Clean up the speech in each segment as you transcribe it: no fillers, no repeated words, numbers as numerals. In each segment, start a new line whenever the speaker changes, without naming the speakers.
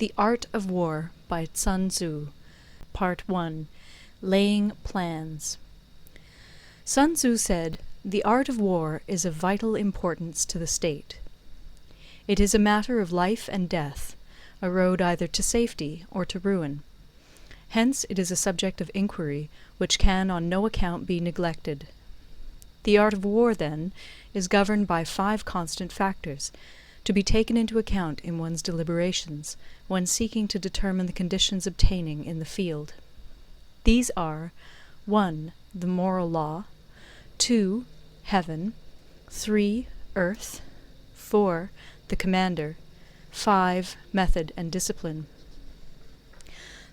The Art of War by Sunzi. Part 1. Laying Plans. Sunzi said, "The art of war is of vital importance to the state. It is a matter of life and death, a road either to safety or to ruin. Hence it is a subject of inquiry which can on no account be neglected. The art of war, then, is governed by 5 constant factors, to be taken into account in one's deliberations, when seeking to determine the conditions obtaining in the field. These are 1. The moral law, 2. Heaven, 3. Earth, 4. The commander, 5. Method and discipline.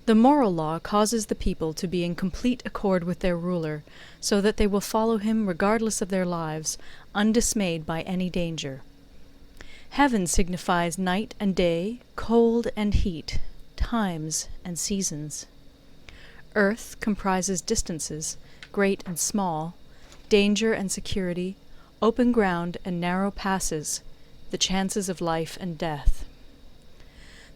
The moral law causes the people to be in complete accord with their ruler, so that they will follow him regardless of their lives, undismayed by any danger. Heaven signifies night and day, cold and heat, times and seasons. Earth comprises distances, great and small, danger and security, open ground and narrow passes, the chances of life and death.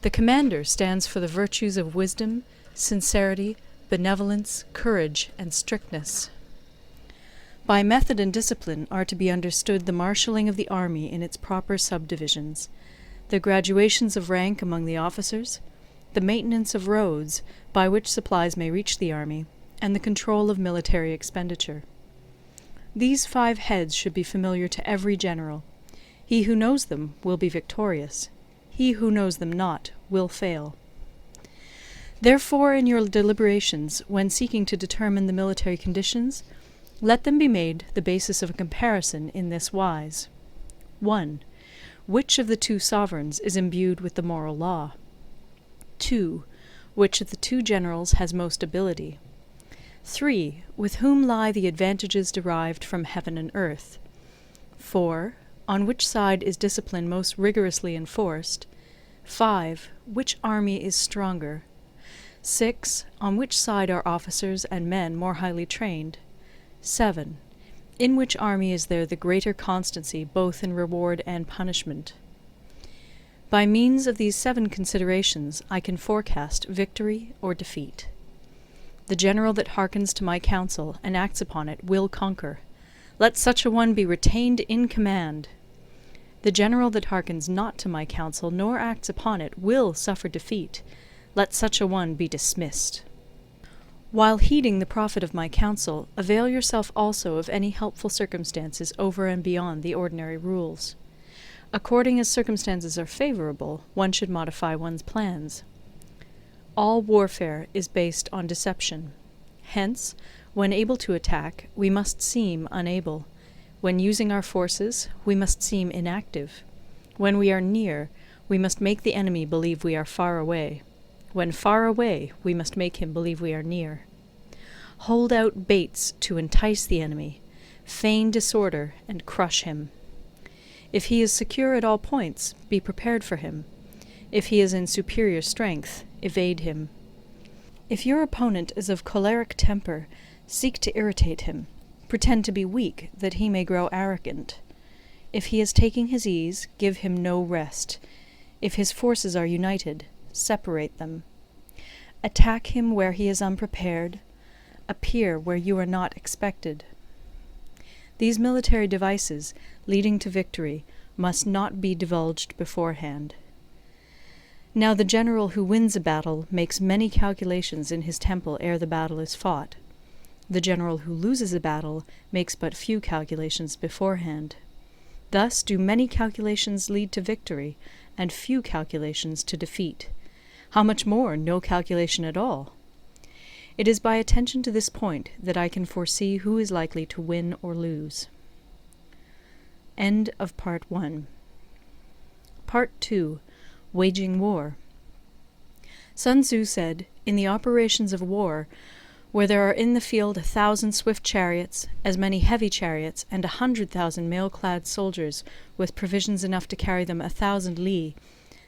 The commander stands for the virtues of wisdom, sincerity, benevolence, courage, and strictness. By method and discipline are to be understood the marshalling of the army in its proper subdivisions, the graduations of rank among the officers, the maintenance of roads by which supplies may reach the army, and the control of military expenditure. These 5 heads should be familiar to every general. He who knows them will be victorious. He who knows them not will fail. Therefore, in your deliberations, when seeking to determine the military conditions, let them be made the basis of a comparison in this wise. 1. Which of the 2 sovereigns is imbued with the moral law? 2. Which of the 2 generals has most ability? 3. With whom lie the advantages derived from heaven and earth? 4. On which side is discipline most rigorously enforced? 5. Which army is stronger? 6. On which side are officers and men more highly trained? 7. In which army is there the greater constancy both in reward and punishment? By means of these 7 considerations I can forecast victory or defeat. The general that hearkens to my counsel and acts upon it will conquer. Let such a one be retained in command. The general that hearkens not to my counsel nor acts upon it will suffer defeat. Let such a one be dismissed. While heeding the profit of my counsel, avail yourself also of any helpful circumstances over and beyond the ordinary rules. According as circumstances are favorable, one should modify one's plans. All warfare is based on deception. Hence, when able to attack, we must seem unable. When using our forces, we must seem inactive. When we are near, we must make the enemy believe we are far away. When far away, we must make him believe we are near. Hold out baits to entice the enemy. Feign disorder and crush him. If he is secure at all points, be prepared for him. If he is in superior strength, evade him. If your opponent is of choleric temper, seek to irritate him. Pretend to be weak, that he may grow arrogant. If he is taking his ease, give him no rest. If his forces are united, separate them. Attack him where he is unprepared. Appear where you are not expected. These military devices, leading to victory, must not be divulged beforehand. Now the general who wins a battle makes many calculations in his temple ere the battle is fought. The general who loses a battle makes but few calculations beforehand. Thus do many calculations lead to victory, and few calculations to defeat. How much more no calculation at all? It is by attention to this point that I can foresee who is likely to win or lose. End of Part 1. Part 2. Waging War. Sunzi said, "In the operations of war, where there are in the field 1,000 swift chariots, as many heavy chariots, and 100,000 mail-clad soldiers, with provisions enough to carry them 1,000 li,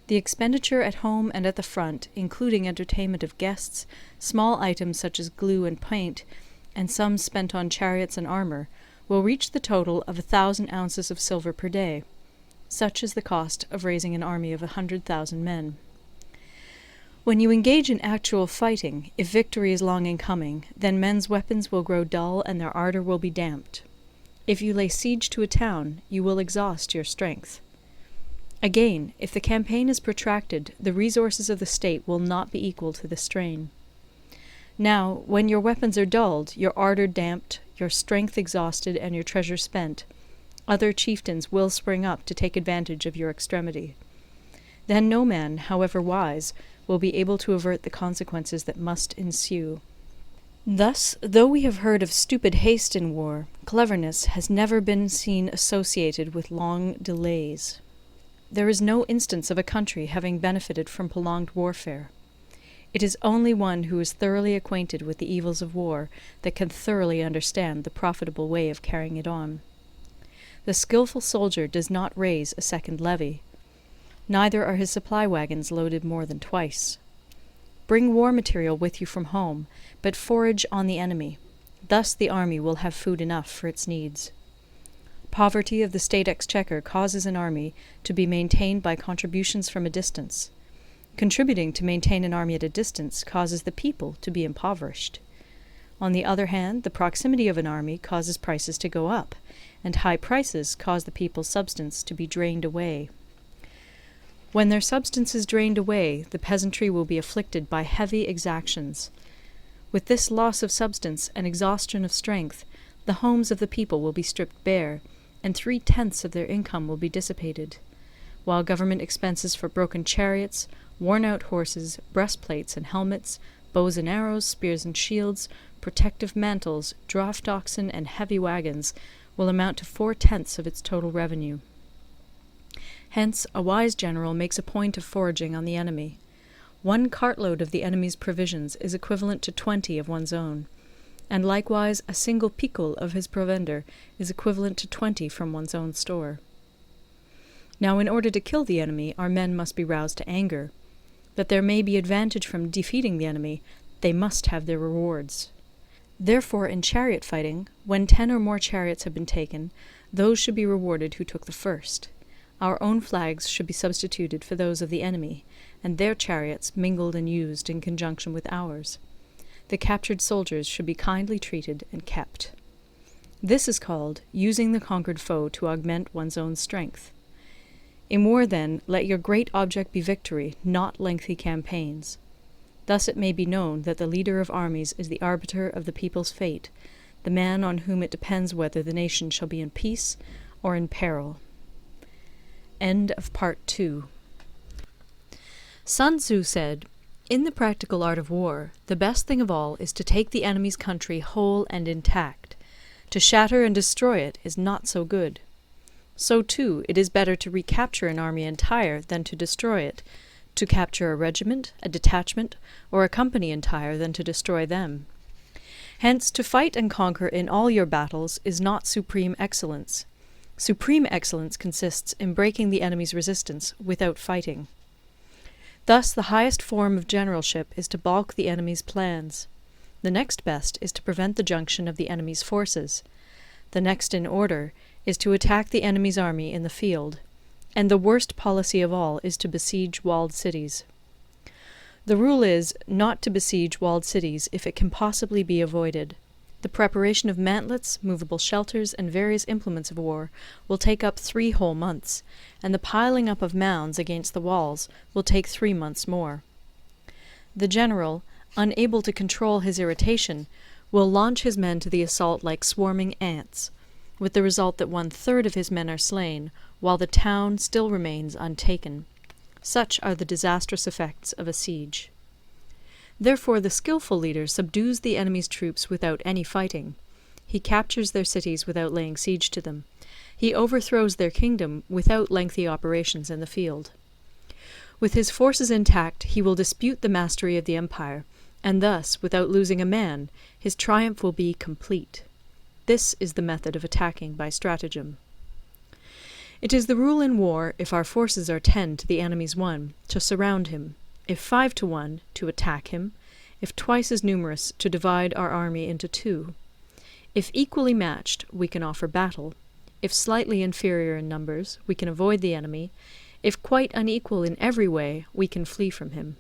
the expenditure at home and at the front, including entertainment of guests, small items such as glue and paint, and sums spent on chariots and armour, will reach the total of 1,000 ounces of silver per day. Such is the cost of raising an army of 100,000 men. When you engage in actual fighting, if victory is long in coming, then men's weapons will grow dull and their ardour will be damped. If you lay siege to a town, you will exhaust your strength. Again, if the campaign is protracted, the resources of the state will not be equal to the strain. Now, when your weapons are dulled, your ardour damped, your strength exhausted, and your treasure spent, other chieftains will spring up to take advantage of your extremity. Then no man, however wise, will be able to avert the consequences that must ensue. Thus, though we have heard of stupid haste in war, cleverness has never been seen associated with long delays. There is no instance of a country having benefited from prolonged warfare. It is only one who is thoroughly acquainted with the evils of war that can thoroughly understand the profitable way of carrying it on. The skilful soldier does not raise a second levy. Neither are his supply wagons loaded more than twice. Bring war material with you from home, but forage on the enemy. Thus the army will have food enough for its needs. Poverty of the state exchequer causes an army to be maintained by contributions from a distance. Contributing to maintain an army at a distance causes the people to be impoverished. On the other hand, the proximity of an army causes prices to go up, and high prices cause the people's substance to be drained away. When their substance is drained away, the peasantry will be afflicted by heavy exactions. With this loss of substance and exhaustion of strength, the homes of the people will be stripped bare, and 3/10 of their income will be dissipated, while government expenses for broken chariots, worn-out horses, breastplates and helmets, bows and arrows, spears and shields, protective mantles, draught oxen, and heavy wagons will amount to 4/10 of its total revenue. Hence, a wise general makes a point of foraging on the enemy. 1 cartload of the enemy's provisions is equivalent to 20 of one's own, and likewise a single picul of his provender is equivalent to 20 from one's own store. Now, in order to kill the enemy, our men must be roused to anger. That there may be advantage from defeating the enemy, they must have their rewards. Therefore, in chariot fighting, when 10 or more chariots have been taken, those should be rewarded who took the first. Our own flags should be substituted for those of the enemy, and their chariots mingled and used in conjunction with ours. The captured soldiers should be kindly treated and kept. This is called using the conquered foe to augment one's own strength. In war, then, let your great object be victory, not lengthy campaigns. Thus it may be known that the leader of armies is the arbiter of the people's fate, the man on whom it depends whether the nation shall be in peace or in peril. End of Part 2. Sunzi said, "In the practical art of war, the best thing of all is to take the enemy's country whole and intact. To shatter and destroy it is not so good. So, too, it is better to recapture an army entire than to destroy it, to capture a regiment, a detachment, or a company entire than to destroy them. Hence, to fight and conquer in all your battles is not supreme excellence. Supreme excellence consists in breaking the enemy's resistance without fighting. Thus, the highest form of generalship is to balk the enemy's plans. The next best is to prevent the junction of the enemy's forces. The next in order is to attack the enemy's army in the field. And the worst policy of all is to besiege walled cities. The rule is, not to besiege walled cities if it can possibly be avoided. The preparation of mantlets, movable shelters, and various implements of war will take up 3 whole months, and the piling up of mounds against the walls will take 3 months more. The general, unable to control his irritation, will launch his men to the assault like swarming ants, with the result that 1/3 of his men are slain, while the town still remains untaken. Such are the disastrous effects of a siege. Therefore the skilful leader subdues the enemy's troops without any fighting. He captures their cities without laying siege to them. He overthrows their kingdom without lengthy operations in the field. With his forces intact, he will dispute the mastery of the empire, and thus, without losing a man, his triumph will be complete. This is the method of attacking by stratagem. It is the rule in war, if our forces are 10 to the enemy's 1, to surround him; if 5 to 1, to attack him; if twice as numerous, to divide our army into 2. If equally matched, we can offer battle; if slightly inferior in numbers, we can avoid the enemy; if quite unequal in every way, we can flee from him.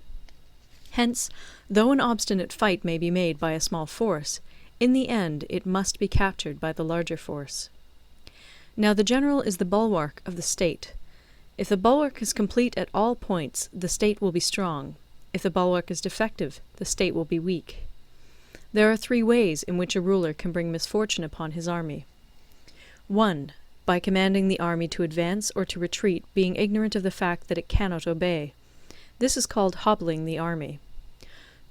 Hence, though an obstinate fight may be made by a small force, in the end it must be captured by the larger force. Now the general is the bulwark of the state. If the bulwark is complete at all points, the state will be strong. If the bulwark is defective, the state will be weak. There are 3 ways in which a ruler can bring misfortune upon his army. 1. By commanding the army to advance or to retreat, being ignorant of the fact that it cannot obey. This is called hobbling the army.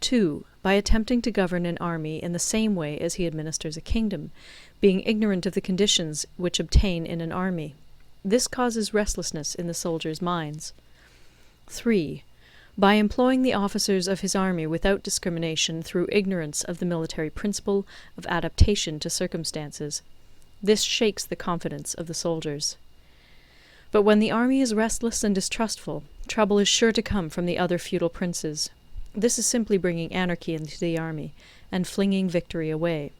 2. By attempting to govern an army in the same way as he administers a kingdom, being ignorant of the conditions which obtain in an army. This causes restlessness in the soldiers' minds. 3. By employing the officers of his army without discrimination through ignorance of the military principle of adaptation to circumstances. This shakes the confidence of the soldiers. But when the army is restless and distrustful, trouble is sure to come from the other feudal princes. This is simply bringing anarchy into the army, and flinging victory away.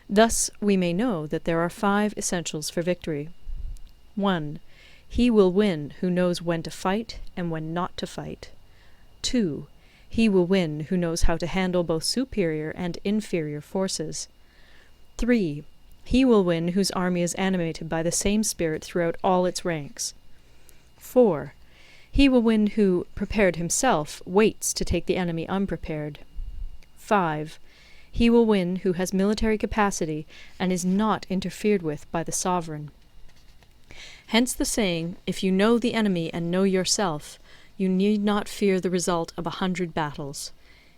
Thus we may know that there are 5 essentials for victory. 1. He will win who knows when to fight and when not to fight. 2. He will win who knows how to handle both superior and inferior forces. 3. He will win whose army is animated by the same spirit throughout all its ranks. 4. He will win who, prepared himself, waits to take the enemy unprepared. 5. He will win who has military capacity and is not interfered with by the sovereign. Hence the saying, if you know the enemy and know yourself, you need not fear the result of 100 battles.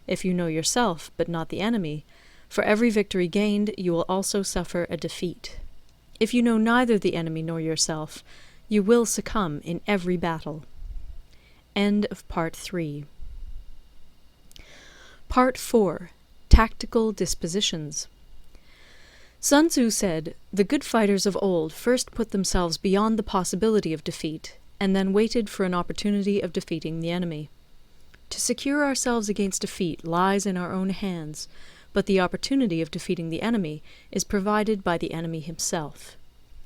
If you know yourself, but not the enemy, for every victory gained you will also suffer a defeat. If you know neither the enemy nor yourself, you will succumb in every battle. End of Part 3. Part 4. Tactical Dispositions. Sunzi said, "The good fighters of old first put themselves beyond the possibility of defeat, and then waited for an opportunity of defeating the enemy. To secure ourselves against defeat lies in our own hands, but the opportunity of defeating the enemy is provided by the enemy himself.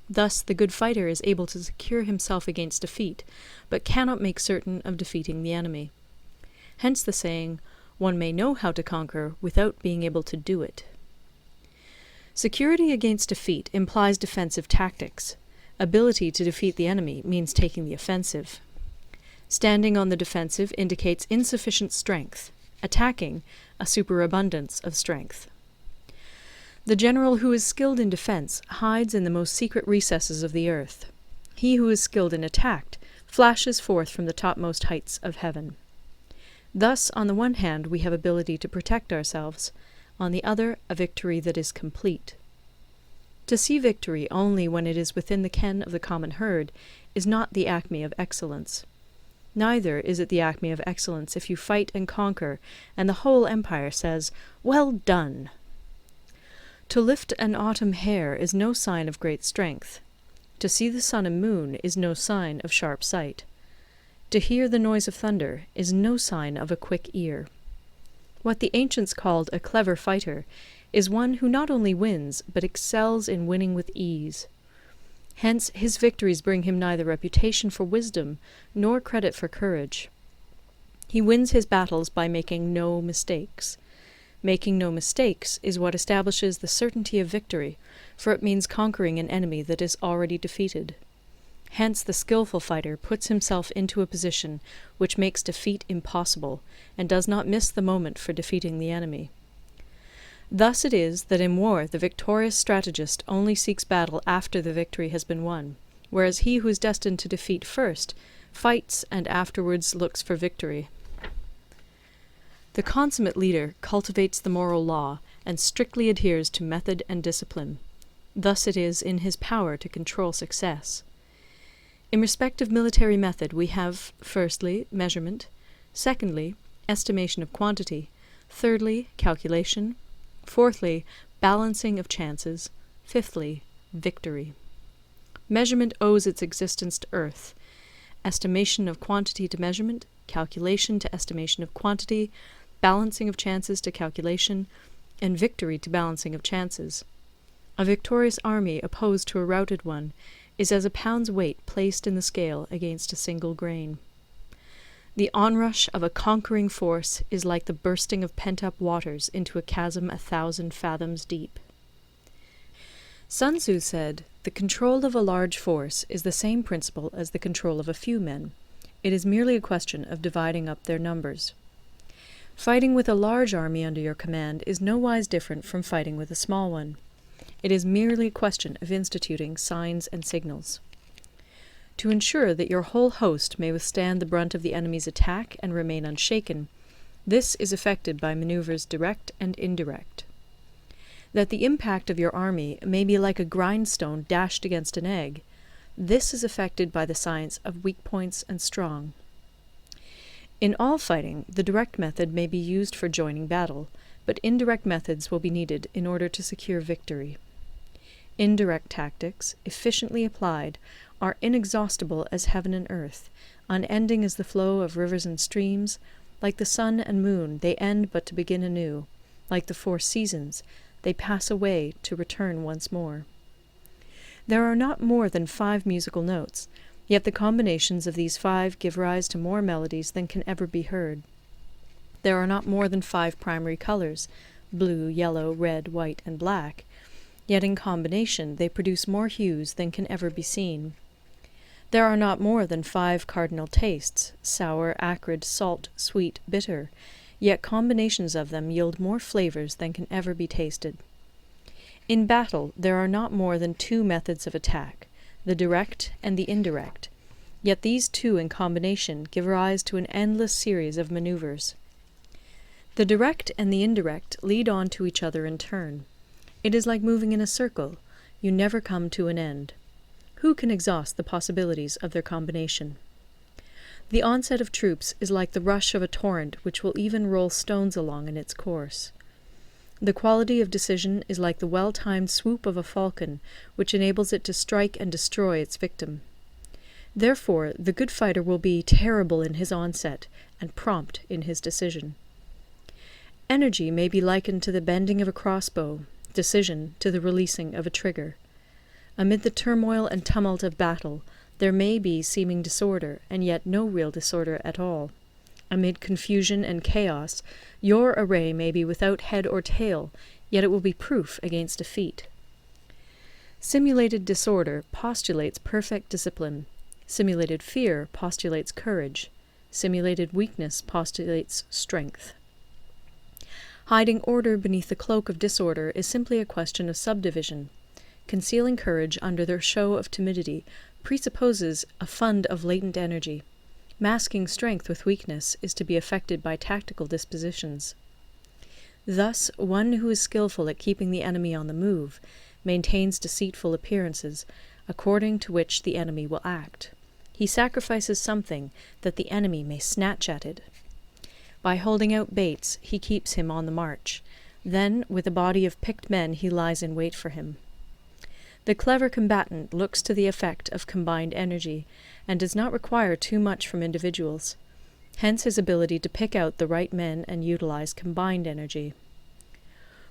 Thus the good fighter is able to secure himself against defeat, but cannot make certain of defeating the enemy. Hence the saying, one may know how to conquer without being able to do it." Security against defeat implies defensive tactics. Ability to defeat the enemy means taking the offensive. Standing on the defensive indicates insufficient strength. Attacking, a superabundance of strength. The general who is skilled in defense hides in the most secret recesses of the earth. He who is skilled in attack flashes forth from the topmost heights of heaven. Thus, on the one hand, we have ability to protect ourselves, on the other, a victory that is complete. To see victory only when it is within the ken of the common herd is not the acme of excellence. Neither is it the acme of excellence if you fight and conquer, and the whole empire says, "Well done!" To lift an autumn hair is no sign of great strength. To see the sun and moon is no sign of sharp sight. To hear the noise of thunder is no sign of a quick ear. What the ancients called a clever fighter is one who not only wins, but excels in winning with ease. Hence his victories bring him neither reputation for wisdom nor credit for courage. He wins his battles by making no mistakes. Making no mistakes is what establishes the certainty of victory, for it means conquering an enemy that is already defeated. Hence the skillful fighter puts himself into a position which makes defeat impossible, and does not miss the moment for defeating the enemy. Thus it is that in war the victorious strategist only seeks battle after the victory has been won, whereas he who is destined to defeat first fights and afterwards looks for victory. The consummate leader cultivates the moral law and strictly adheres to method and discipline. Thus it is in his power to control success. In respect of military method we have, firstly, measurement, secondly, estimation of quantity, thirdly, calculation, fourthly, balancing of chances, fifthly, victory. Measurement owes its existence to earth, estimation of quantity to measurement, calculation to estimation of quantity, balancing of chances to calculation, and victory to balancing of chances. A victorious army opposed to a routed one is as a pound's weight placed in the scale against a single grain. The onrush of a conquering force is like the bursting of pent-up waters into a chasm 1,000 fathoms deep. Sunzi said, "The control of a large force is the same principle as the control of a few men. It is merely a question of dividing up their numbers. Fighting with a large army under your command is nowise different from fighting with a small one. It is merely a question of instituting signs and signals. To ensure that your whole host may withstand the brunt of the enemy's attack and remain unshaken, this is effected by maneuvers direct and indirect. That the impact of your army may be like a grindstone dashed against an egg, this is effected by the science of weak points and strong. In all fighting, the direct method may be used for joining battle, but indirect methods will be needed in order to secure victory. Indirect tactics, efficiently applied, are inexhaustible as heaven and earth, unending as the flow of rivers and streams. Like the sun and moon, they end but to begin anew. Like the 4 seasons, they pass away to return once more. There are not more than 5 musical notes, yet the combinations of these 5 give rise to more melodies than can ever be heard. There are not more than 5 primary colors, blue, yellow, red, white, and black, yet in combination they produce more hues than can ever be seen. There are not more than 5 cardinal tastes, sour, acrid, salt, sweet, bitter, yet combinations of them yield more flavors than can ever be tasted. In battle there are not more than 2 methods of attack, the direct and the indirect, yet these 2 in combination give rise to an endless series of maneuvers. The direct and the indirect lead on to each other in turn. It is like moving in a circle, you never come to an end. Who can exhaust the possibilities of their combination? The onset of troops is like the rush of a torrent which will even roll stones along in its course. The quality of decision is like the well-timed swoop of a falcon, which enables it to strike and destroy its victim. Therefore, the good fighter will be terrible in his onset and prompt in his decision. Energy may be likened to the bending of a crossbow, decision to the releasing of a trigger. Amid the turmoil and tumult of battle, there may be seeming disorder, and yet no real disorder at all. Amid confusion and chaos, your array may be without head or tail, yet it will be proof against defeat. Simulated disorder postulates perfect discipline. Simulated fear postulates courage. Simulated weakness postulates strength. Hiding order beneath the cloak of disorder is simply a question of subdivision. Concealing courage under the show of timidity presupposes a fund of latent energy. Masking strength with weakness is to be effected by tactical dispositions. Thus, one who is skillful at keeping the enemy on the move maintains deceitful appearances, according to which the enemy will act. He sacrifices something that the enemy may snatch at it. By holding out baits, he keeps him on the march. Then, with a body of picked men, he lies in wait for him. The clever combatant looks to the effect of combined energy, and does not require too much from individuals. Hence his ability to pick out the right men and utilize combined energy.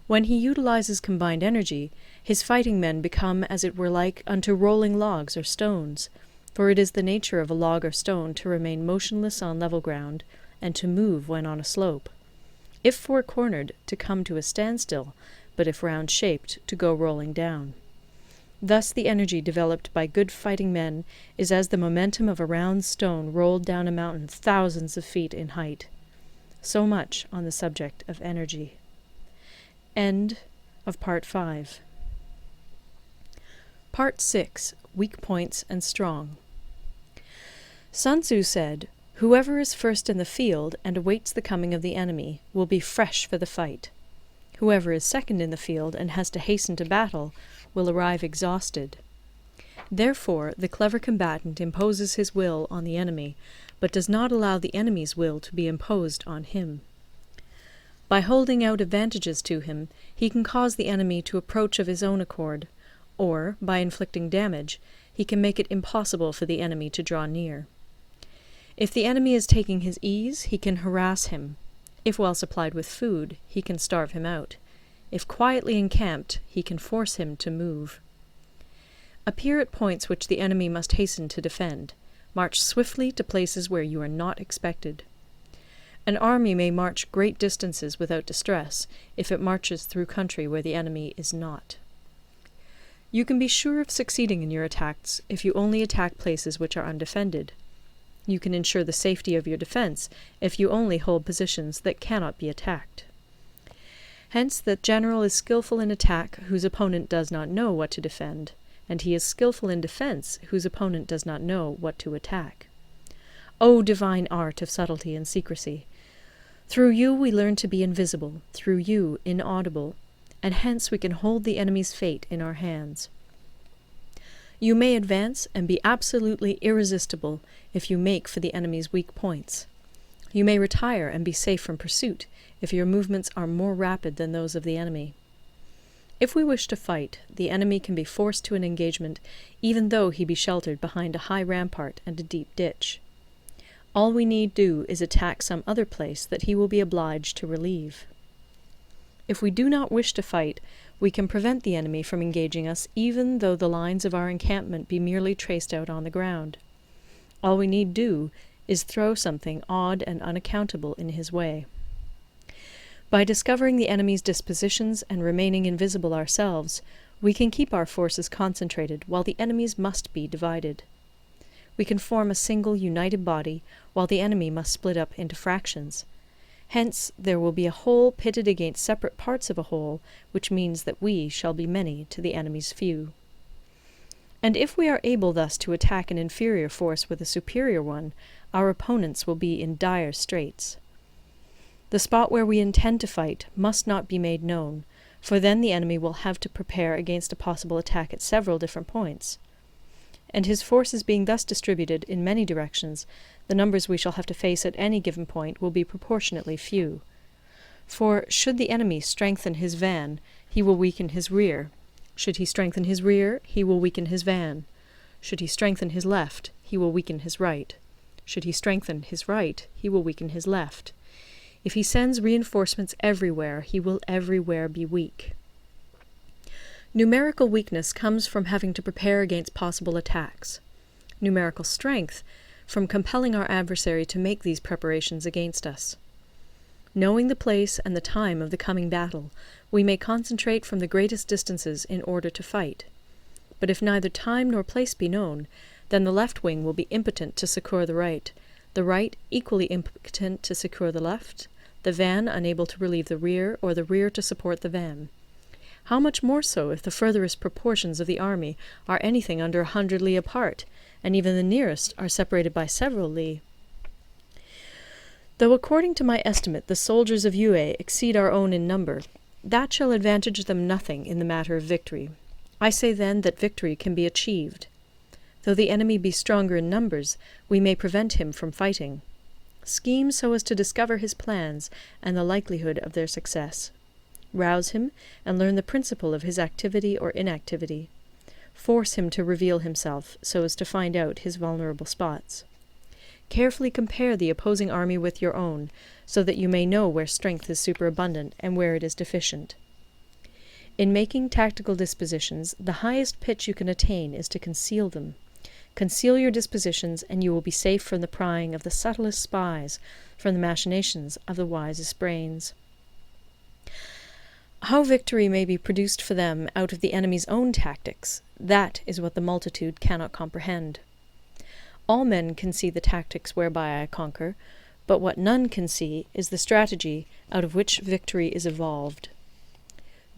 When he utilizes combined energy, his fighting men become as it were like unto rolling logs or stones, for it is the nature of a log or stone to remain motionless on level ground, and to move when on a slope. If four-cornered, to come to a standstill, but if round-shaped, to go rolling down. Thus the energy developed by good fighting men is as the momentum of a round stone rolled down a mountain thousands of feet in height. So much on the subject of energy. End of Part 5. Part 6. Weak Points and Strong. Sunzi said, "Whoever is first in the field and awaits the coming of the enemy will be fresh for the fight. Whoever is second in the field and has to hasten to battle will arrive exhausted. Therefore, the clever combatant imposes his will on the enemy, but does not allow the enemy's will to be imposed on him. By holding out advantages to him, he can cause the enemy to approach of his own accord, or, by inflicting damage, he can make it impossible for the enemy to draw near. If the enemy is taking his ease, he can harass him. If well supplied with food, he can starve him out. If quietly encamped, he can force him to move. Appear at points which the enemy must hasten to defend. March swiftly to places where you are not expected. An army may march great distances without distress if it marches through country where the enemy is not. You can be sure of succeeding in your attacks if you only attack places which are undefended. You can ensure the safety of your defense if you only hold positions that cannot be attacked. Hence, that general is skillful in attack whose opponent does not know what to defend, and he is skillful in defense whose opponent does not know what to attack. O divine art of subtlety and secrecy! Through you we learn to be invisible, through you inaudible, and hence we can hold the enemy's fate in our hands. You may advance and be absolutely irresistible if you make for the enemy's weak points. You may retire and be safe from pursuit if your movements are more rapid than those of the enemy. If we wish to fight, the enemy can be forced to an engagement even though he be sheltered behind a high rampart and a deep ditch. All we need do is attack some other place that he will be obliged to relieve. If we do not wish to fight, we can prevent the enemy from engaging us even though the lines of our encampment be merely traced out on the ground. All we need do is throw something odd and unaccountable in his way. By discovering the enemy's dispositions and remaining invisible ourselves, we can keep our forces concentrated while the enemy's must be divided. We can form a single united body while the enemy must split up into fractions. Hence there will be a whole pitted against separate parts of a whole, which means that we shall be many to the enemy's few. And if we are able thus to attack an inferior force with a superior one, our opponents will be in dire straits. The spot where we intend to fight must not be made known, for then the enemy will have to prepare against a possible attack at several different points. And his forces being thus distributed in many directions, the numbers we shall have to face at any given point will be proportionately few. For should the enemy strengthen his van, he will weaken his rear. Should he strengthen his rear, he will weaken his van. Should he strengthen his left, he will weaken his right. Should he strengthen his right, he will weaken his left. If he sends reinforcements everywhere, he will everywhere be weak. Numerical weakness comes from having to prepare against possible attacks. Numerical strength from compelling our adversary to make these preparations against us. Knowing the place and the time of the coming battle, we may concentrate from the greatest distances in order to fight. But if neither time nor place be known, then the left wing will be impotent to succour the right equally impotent to succour the left, the van unable to relieve the rear, or the rear to support the van. How much more so if the furthest proportions of the army are anything under 100 li apart, and even the nearest are separated by several li? Though according to my estimate the soldiers of Yue exceed our own in number, that shall advantage them nothing in the matter of victory. I say then that victory can be achieved. Though the enemy be stronger in numbers, we may prevent him from fighting. Scheme so as to discover his plans and the likelihood of their success. Rouse him, and learn the principle of his activity or inactivity. Force him to reveal himself, so as to find out his vulnerable spots. Carefully compare the opposing army with your own, so that you may know where strength is superabundant and where it is deficient. In making tactical dispositions, the highest pitch you can attain is to conceal them. Conceal your dispositions, and you will be safe from the prying of the subtlest spies, from the machinations of the wisest brains. How victory may be produced for them out of the enemy's own tactics, that is what the multitude cannot comprehend. All men can see the tactics whereby I conquer, but what none can see is the strategy out of which victory is evolved.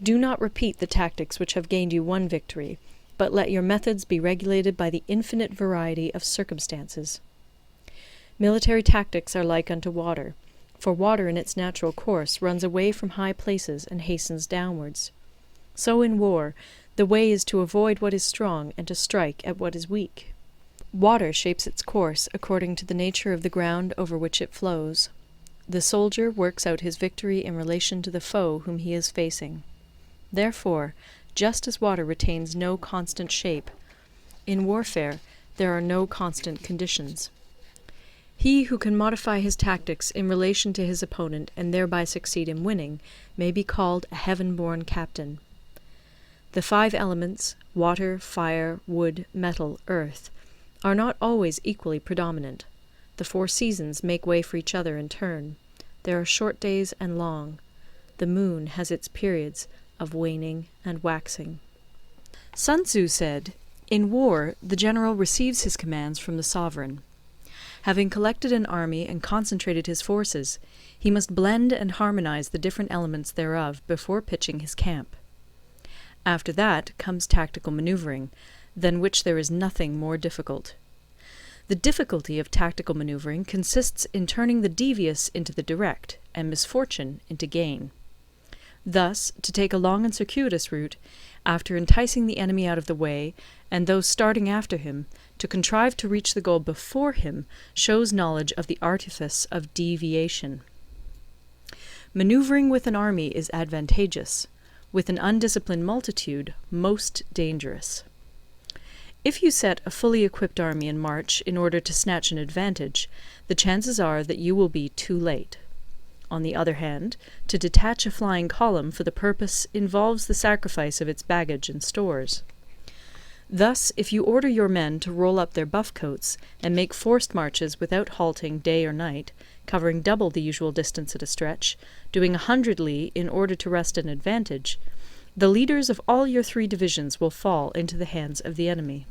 Do not repeat the tactics which have gained you one victory, but let your methods be regulated by the infinite variety of circumstances. Military tactics are like unto water, for water in its natural course runs away from high places and hastens downwards. So in war, the way is to avoid what is strong and to strike at what is weak. Water shapes its course according to the nature of the ground over which it flows. The soldier works out his victory in relation to the foe whom he is facing. Therefore, just as water retains no constant shape, in warfare there are no constant conditions. He who can modify his tactics in relation to his opponent and thereby succeed in winning may be called a heaven-born captain. The 5 elements, water, fire, wood, metal, earth,
are not always equally predominant. The 4 seasons make way for each other in turn. There are short days and long. The moon has its periods of waning and waxing.
Sunzi said, "In war, the general receives his commands from the sovereign. Having collected an army and concentrated his forces, he must blend and harmonize the different elements thereof before pitching his camp. After that comes tactical maneuvering, than which there is nothing more difficult. The difficulty of tactical maneuvering consists in turning the devious into the direct, and misfortune into gain. Thus, to take a long and circuitous route, after enticing the enemy out of the way, and those starting after him, to contrive to reach the goal before him, shows knowledge of the artifice of deviation. Maneuvering with an army is advantageous, with an undisciplined multitude most dangerous. If you set a fully equipped army in march in order to snatch an advantage, the chances are that you will be too late. On the other hand, to detach a flying column for the purpose involves the sacrifice of its baggage and stores. Thus, if you order your men to roll up their buff coats and make forced marches without halting day or night, covering double the usual distance at a stretch, doing 100 li in order to wrest an advantage, the leaders of all your 3 divisions will fall into the hands of the enemy.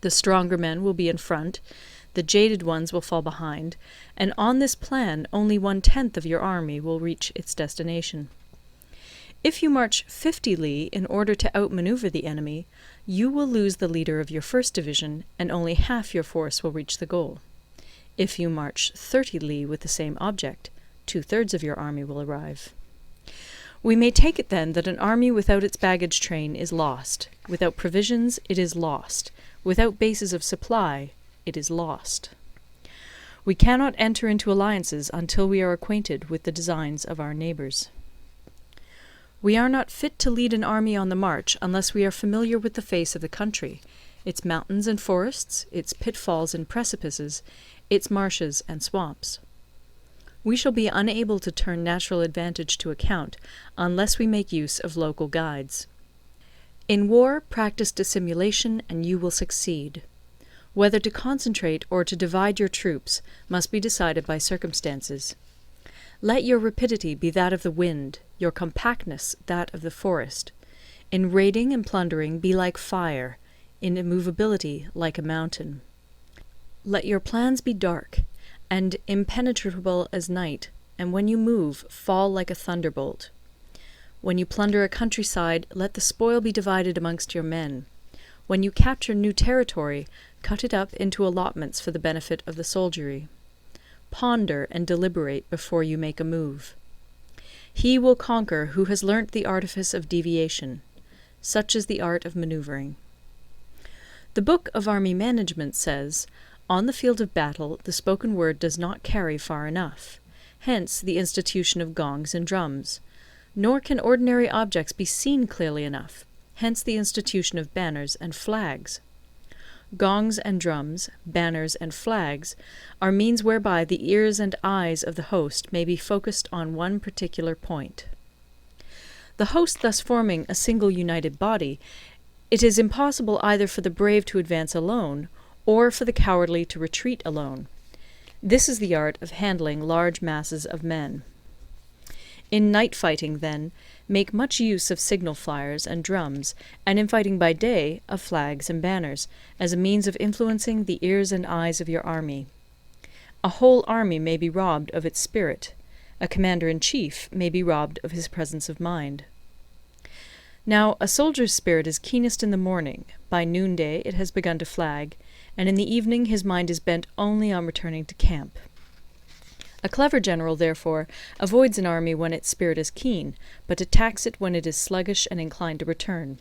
The stronger men will be in front, the jaded ones will fall behind, and on this plan only 1/10 of your army will reach its destination. If you march 50 li in order to outmaneuver the enemy, you will lose the leader of your first division, and only half your force will reach the goal. If you march 30 li with the same object, 2/3 of your army will arrive. We may take it then that an army without its baggage train is lost. Without provisions, it is lost. Without bases of supply, it is lost. We cannot enter into alliances until we are acquainted with the designs of our neighbours. We are not fit to lead an army on the march unless we are familiar with the face of the country, its mountains and forests, its pitfalls and precipices, its marshes and swamps. We shall be unable to turn natural advantage to account unless we make use of local guides. In war, practice dissimulation and you will succeed. Whether to concentrate or to divide your troops must be decided by circumstances. Let your rapidity be that of the wind, your compactness that of the forest. In raiding and plundering be like fire, in immovability like a mountain. Let your plans be dark, and impenetrable as night, and when you move, fall like a thunderbolt. When you plunder a countryside, let the spoil be divided amongst your men. When you capture new territory, cut it up into allotments for the benefit of the soldiery. Ponder and deliberate before you make a move. He will conquer who has learnt the artifice of deviation. Such is the art of manoeuvring. The Book of Army Management says, "On the field of battle, the spoken word does not carry far enough. Hence the institution of gongs and drums. Nor can ordinary objects be seen clearly enough. Hence the institution of banners and flags. Gongs and drums, banners and flags, are means whereby the ears and eyes of the host may be focused on one particular point. The host thus forming a single united body, it is impossible either for the brave to advance alone, or for the cowardly to retreat alone. This is the art of handling large masses of men. In night fighting, then, make much use of signal flyers and drums, and in fighting by day, of flags and banners, as a means of influencing the ears and eyes of your army. A whole army may be robbed of its spirit. A commander-in-chief may be robbed of his presence of mind. Now, a soldier's spirit is keenest in the morning, by noonday it has begun to flag, and in the evening his mind is bent only on returning to camp. A clever general, therefore, avoids an army when its spirit is keen, but attacks it when it is sluggish and inclined to return.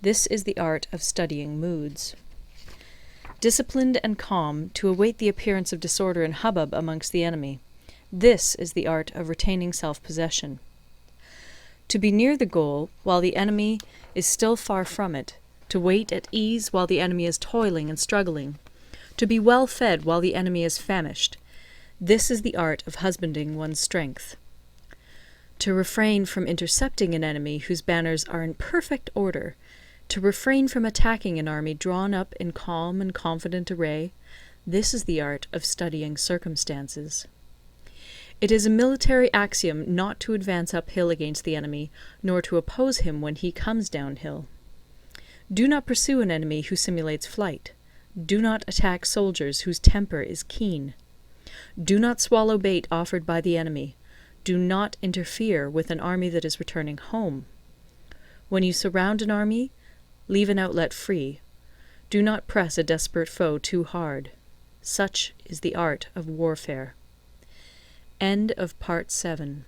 This is the art of studying moods. Disciplined and calm, to await the appearance of disorder and hubbub amongst the enemy. This is the art of retaining self-possession. To be near the goal while the enemy is still far from it, to wait at ease while the enemy is toiling and struggling, to be well fed while the enemy is famished. This is the art of husbanding one's strength. To refrain from intercepting an enemy whose banners are in perfect order,
To refrain from attacking an army drawn up in calm and confident array, this is the art of studying circumstances. It is a military axiom not to advance uphill against the enemy, nor to oppose him when he comes downhill. Do not pursue an enemy who simulates flight. Do not attack soldiers whose temper is keen. Do not swallow bait offered by the enemy. Do not interfere with an army that is returning home. When you surround an army, leave an outlet free. Do not press a desperate foe too hard. Such is the art of warfare. End of Part 7.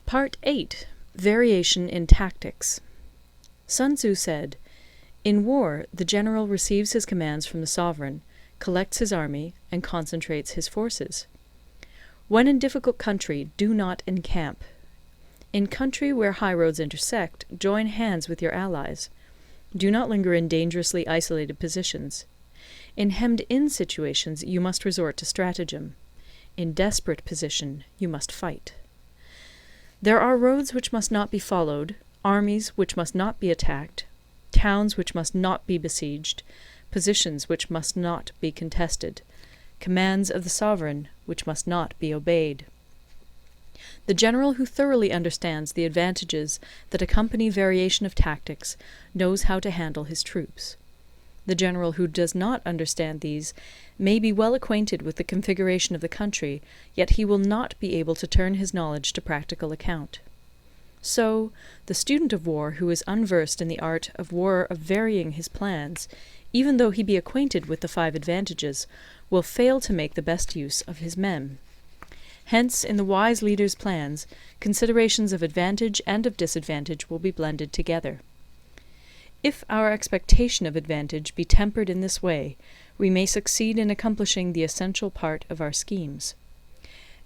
Part 8. Variation in Tactics. Sunzi said, "In war, the general receives his commands from the sovereign, collects his army, and concentrates his forces. When in difficult country, do not encamp. In country where high roads intersect, join hands with your allies. Do not linger in dangerously isolated positions. In hemmed-in situations, you must resort to stratagem. In desperate position, you must fight. There are roads which must not be followed, armies which must not be attacked, towns which must not be besieged, positions which must not be contested, commands of the sovereign which must not be obeyed. The general who thoroughly understands the advantages that accompany variation of tactics knows how to handle his troops. The general who does not understand these may be well acquainted with the configuration of the country, yet he will not be able to turn his knowledge to practical account. So, the student of war who is unversed in the art of war of varying his plans, even though he be acquainted with the 5 advantages, will fail to make the best use of his men. Hence, in the wise leader's plans, considerations of advantage and of disadvantage will be blended together. If our expectation of advantage be tempered in this way, we may succeed in accomplishing the essential part of our schemes.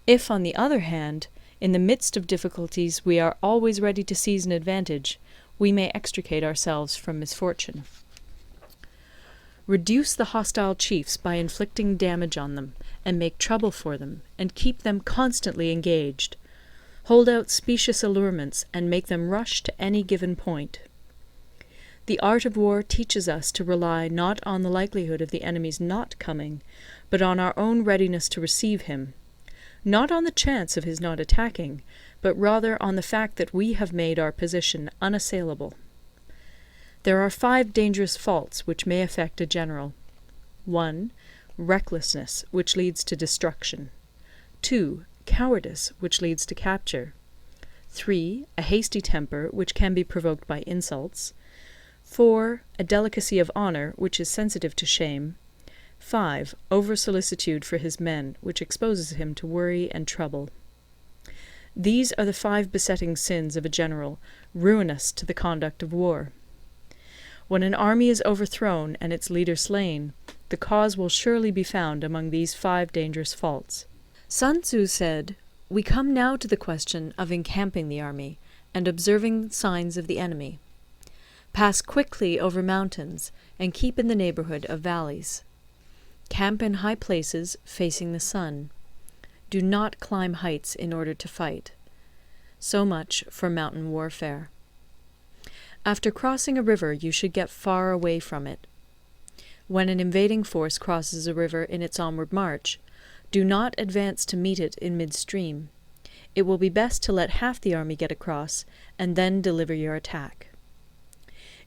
If, on the other hand, in the midst of difficulties we are always ready to seize an advantage, we may extricate ourselves from misfortune. Reduce the hostile chiefs by inflicting damage on them, and make trouble for them, and keep them constantly engaged. Hold out specious allurements, and make them rush to any given point. The art of war teaches us to rely not on the likelihood of the enemy's not coming, but on our own readiness to receive him, not on the chance of his not attacking, but rather on the fact that we have made our position unassailable. There are 5 dangerous faults which may affect a general. 1. Recklessness, which leads to destruction. 2. Cowardice, which leads to capture. 3. A hasty temper, which can be provoked by insults. 4. A delicacy of honour, which is sensitive to shame. 5. Over-solicitude for his men, which exposes him to worry and trouble. These are the 5 besetting sins of a general, ruinous to the conduct of war. When an army is overthrown and its leader slain, the cause will surely be found among these 5 dangerous faults. Sunzi said, "We come now to the question of encamping the army, and observing signs of the enemy. Pass quickly over mountains, and keep in the neighbourhood of valleys. Camp in high places, facing the sun. Do not climb heights in order to fight." So much for mountain warfare. After crossing a river, you should get far away from it. When an invading force crosses a river in its onward march, do not advance to meet it in midstream. It will be best to let half the army get across, and then deliver your attack.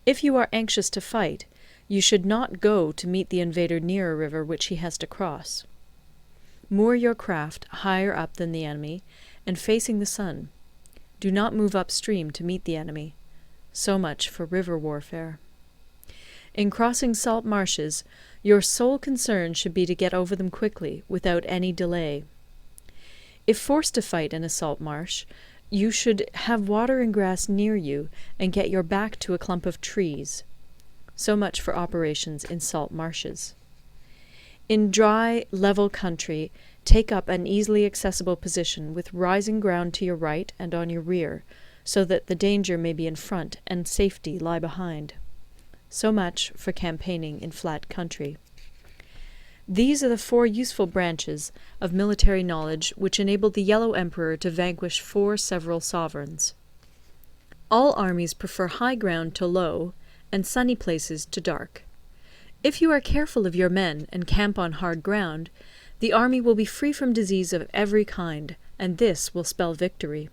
If you are anxious to fight, you should not go to meet the invader near a river which he has to cross. Moor your craft higher up than the enemy, and facing the sun. Do not move upstream to meet the enemy. So much for river warfare. In crossing salt marshes, your sole concern should be to get over them quickly, without any delay. If forced to fight in a salt marsh, you should have water and grass near you, and get your back to a clump of trees. So much for operations in salt marshes. In dry, level country, take up an easily accessible position with rising ground to your right and on your rear, so that the danger may be in front and safety lie behind. So much for campaigning in flat country. These are the 4 useful branches of military knowledge which enabled the Yellow Emperor to vanquish 4 several sovereigns. All armies prefer high ground to low, and sunny places to dark. If you are careful of your men and camp on hard ground, the army will be free from disease of every kind, and this will spell victory.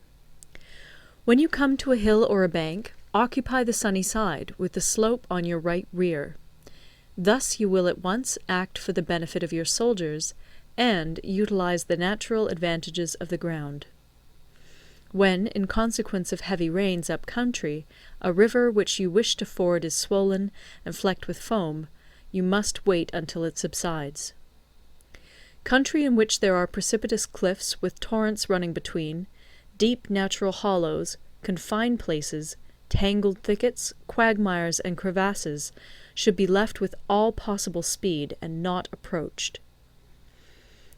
When you come to a hill or a bank, occupy the sunny side, with the slope on your right rear. Thus you will at once act for the benefit of your soldiers, and utilize the natural advantages of the ground. When, in consequence of heavy rains up country, a river which you wish to ford is swollen and flecked with foam, you must wait until it subsides. Country in which there are precipitous cliffs with torrents running between, deep natural hollows, confined places, tangled thickets, quagmires, and crevasses, should be left with all possible speed and not approached.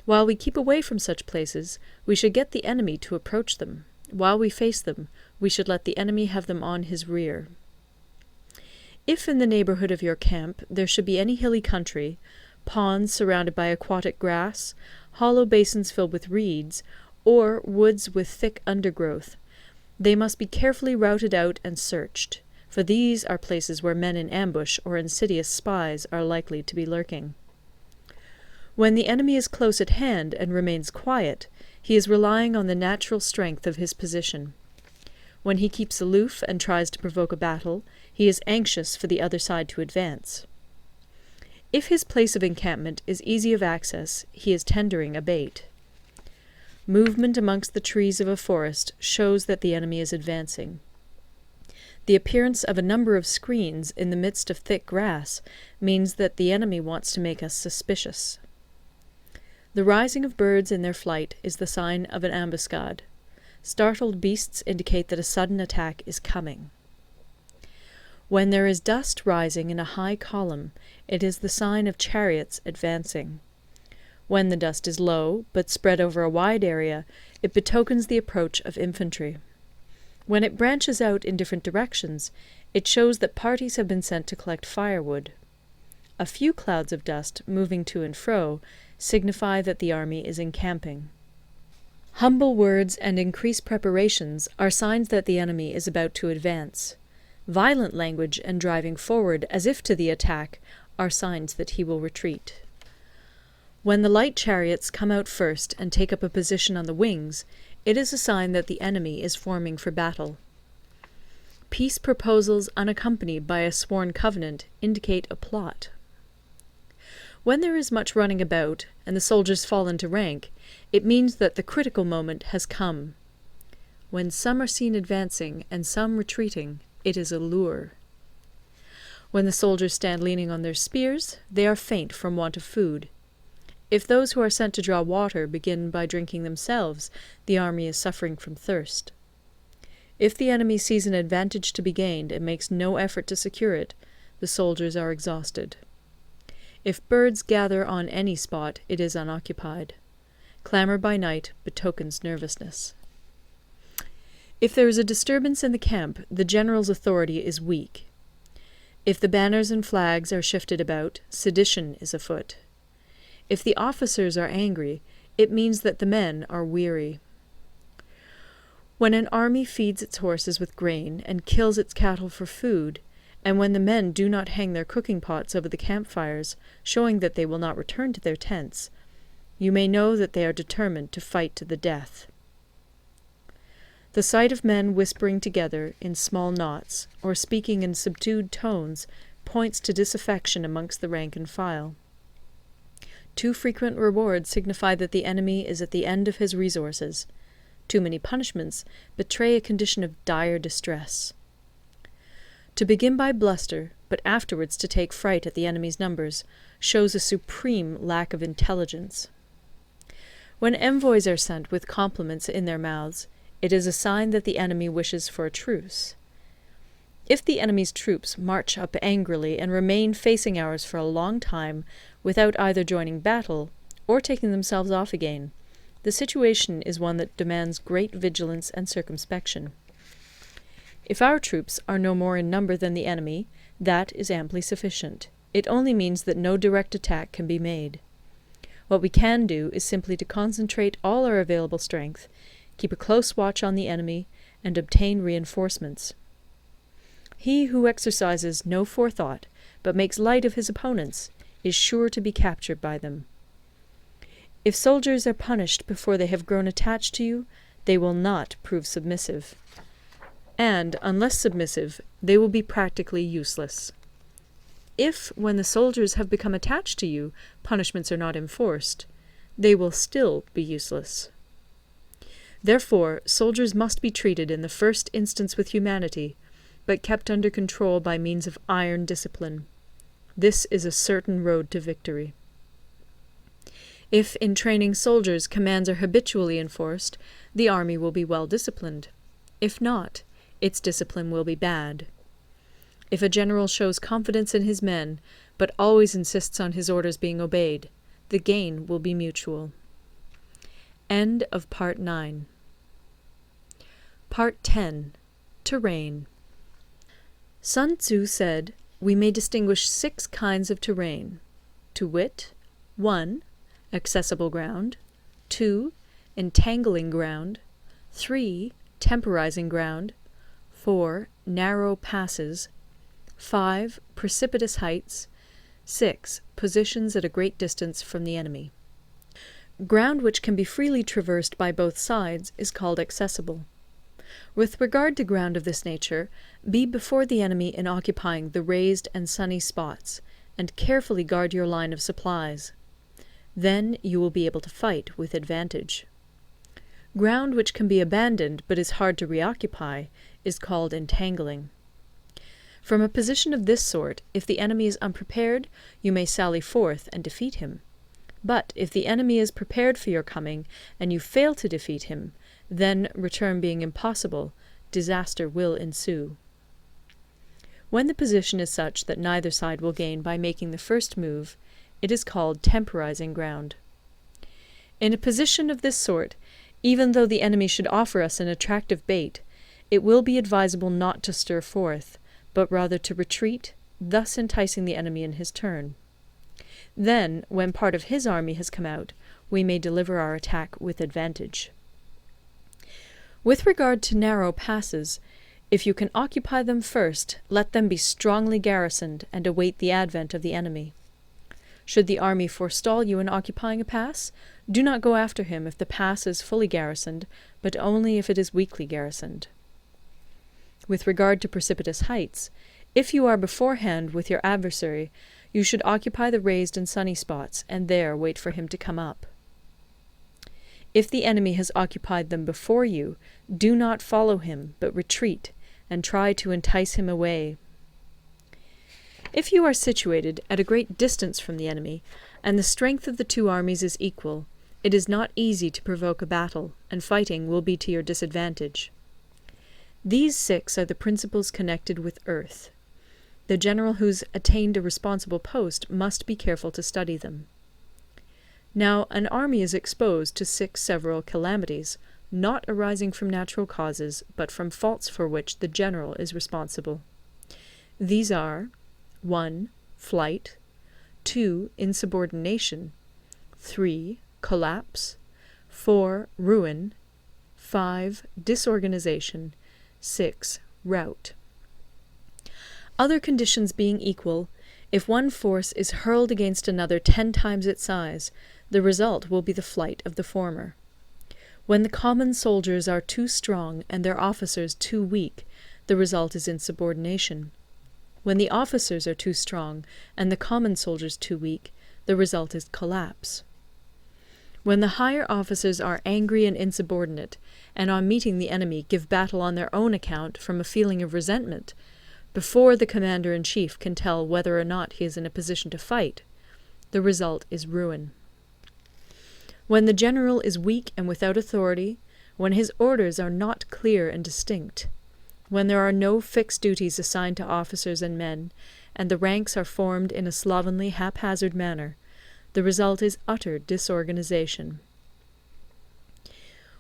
While we keep away from such places, we should get the enemy to approach them. While we face them, we should let the enemy have them on his rear. If in the neighbourhood of your camp there should be any hilly country, ponds surrounded by aquatic grass, hollow basins filled with reeds, or woods with thick undergrowth, they must be carefully routed out and searched, for these are places where men in ambush or insidious spies are likely to be lurking. When the enemy is close at hand and remains quiet, he is relying on the natural strength of his position. When he keeps aloof and tries to provoke a battle, he is anxious for the other side to advance. If his place of encampment is easy of access, he is tendering a bait. Movement amongst the trees of a forest shows that the enemy is advancing. The appearance of a number of screens in the midst of thick grass means that the enemy wants to make us suspicious. The rising of birds in their flight is the sign of an ambuscade. Startled beasts indicate that a sudden attack is coming. When there is dust rising in a high column, it is the sign of chariots advancing. When the dust is low, but spread over a wide area, it betokens the approach of infantry. When it branches out in different directions, it shows that parties have been sent to collect firewood. A few clouds of dust, moving to and fro, signify that the army is encamping. Humble words and increased preparations are signs that the enemy is about to advance. Violent language and driving forward as if to the attack are signs that he will retreat. When the light chariots come out first and take up a position on the wings, it is a sign that the enemy is forming for battle. Peace proposals unaccompanied by a sworn covenant indicate a plot. When there is much running about, and the soldiers fall into rank, it means that the critical moment has come. When some are seen advancing and some retreating, it is a lure. When the soldiers stand leaning on their spears, they are faint from want of food. If those who are sent to draw water begin by drinking themselves, the army is suffering from thirst. If the enemy sees an advantage to be gained and makes no effort to secure it, the soldiers are exhausted. If birds gather on any spot, it is unoccupied. Clamour by night betokens nervousness. If there is a disturbance in the camp, the general's authority is weak. If the banners and flags are shifted about, sedition is afoot. If the officers are angry, it means that the men are weary. When an army feeds its horses with grain and kills its cattle for food, and when the men do not hang their cooking pots over the campfires, showing that they will not return to their tents, you may know that they are determined to fight to the death. The sight of men whispering together in small knots, or speaking in subdued tones, points to disaffection amongst the rank and file. Too frequent rewards signify that the enemy is at the end of his resources. Too many punishments betray a condition of dire distress. To begin by bluster, but afterwards to take fright at the enemy's numbers, shows a supreme lack of intelligence. When envoys are sent with compliments in their mouths, it is a sign that the enemy wishes for a truce. If the enemy's troops march up angrily and remain facing ours for a long time without either joining battle or taking themselves off again, the situation is one that demands great vigilance and circumspection. If our troops are no more in number than the enemy, that is amply sufficient. It only means that no direct attack can be made. What we can do is simply to concentrate all our available strength, keep a close watch on the enemy, and obtain reinforcements. He who exercises no forethought, but makes light of his opponents, is sure to be captured by them. If soldiers are punished before they have grown attached to you, they will not prove submissive. And, unless submissive, they will be practically useless. If, when the soldiers have become attached to you, punishments are not enforced, they will still be useless. Therefore, soldiers must be treated in the first instance with humanity, but kept under control by means of iron discipline. This is a certain road to victory. If in training soldiers commands are habitually enforced, the army will be well disciplined. If not, its discipline will be bad. If a general shows confidence in his men, but always insists on his orders being obeyed, the gain will be mutual. End of Part 9. Part 10. Terrain. Sun Tzu said, we may distinguish 6 kinds of terrain, to wit, 1. Accessible ground, 2. Entangling ground, 3. Temporizing ground, 4. Narrow passes, 5. Precipitous heights, 6. Positions at a great distance from the enemy. Ground which can be freely traversed by both sides is called accessible. With regard to ground of this nature, be before the enemy in occupying the raised and sunny spots, and carefully guard your line of supplies. Then you will be able to fight with advantage. Ground which can be abandoned but is hard to reoccupy is called entangling. From a position of this sort, if the enemy is unprepared, you may sally forth and defeat him. But if the enemy is prepared for your coming, and you fail to defeat him, then, return being impossible, disaster will ensue. When the position is such that neither side will gain by making the first move, it is called temporizing ground. In a position of this sort, even though the enemy should offer us an attractive bait, it will be advisable not to stir forth, but rather to retreat, thus enticing the enemy in his turn. Then, when part of his army has come out, we may deliver our attack with advantage. With regard to narrow passes, if you can occupy them first, let them be strongly garrisoned and await the advent of the enemy. Should the army forestall you in occupying a pass, do not go after him if the pass is fully garrisoned, but only if it is weakly garrisoned. With regard to precipitous heights, if you are beforehand with your adversary, you should occupy the raised and sunny spots, and there wait for him to come up. If the enemy has occupied them before you, do not follow him, but retreat, and try to entice him away. If you are situated at a great distance from the enemy, and the strength of the two armies is equal, it is not easy to provoke a battle, and fighting will be to your disadvantage. These 6 are the principles connected with earth. The general who's attained a responsible post must be careful to study them. Now, an army is exposed to 6 several calamities, not arising from natural causes, but from faults for which the general is responsible. These are 1. Flight, 2. Insubordination, 3. Collapse, 4. Ruin, 5. Disorganization, 6. Rout. Other conditions being equal, if one force is hurled against another 10 times its size, the result will be the flight of the former. When the common soldiers are too strong and their officers too weak, the result is insubordination. When the officers are too strong and the common soldiers too weak, the result is collapse. When the higher officers are angry and insubordinate, and on meeting the enemy give battle on their own account from a feeling of resentment, before the commander-in-chief can tell whether or not he is in a position to fight, the result is ruin. When the general is weak and without authority, when his orders are not clear and distinct, when there are no fixed duties assigned to officers and men, and the ranks are formed in a slovenly, haphazard manner, the result is utter disorganization.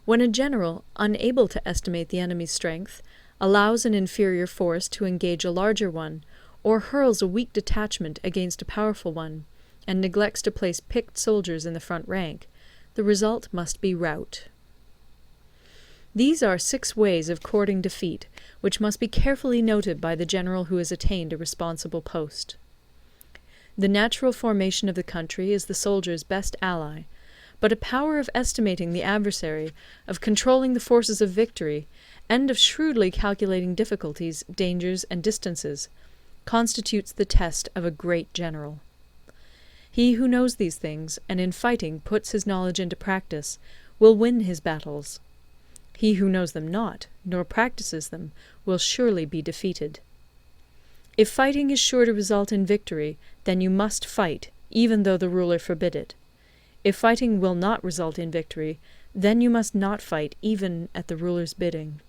When a general, unable to estimate the enemy's strength, allows an inferior force to engage a larger one, or hurls a weak detachment against a powerful one, and neglects to place picked soldiers in the front rank, the result must be rout. These are 6 ways of courting defeat, which must be carefully noted by the general who has attained a responsible post. The natural formation of the country is the soldier's best ally, but a power of estimating the adversary, of controlling the forces of victory, and of shrewdly calculating difficulties, dangers, and distances, constitutes the test of a great general. He who knows these things, and in fighting puts his knowledge into practice, will win his battles. He who knows them not, nor practices them, will surely be defeated. If fighting is sure to result in victory, then you must fight, even though the ruler forbid it. If fighting will not result in victory, then you must not fight even at the ruler's bidding.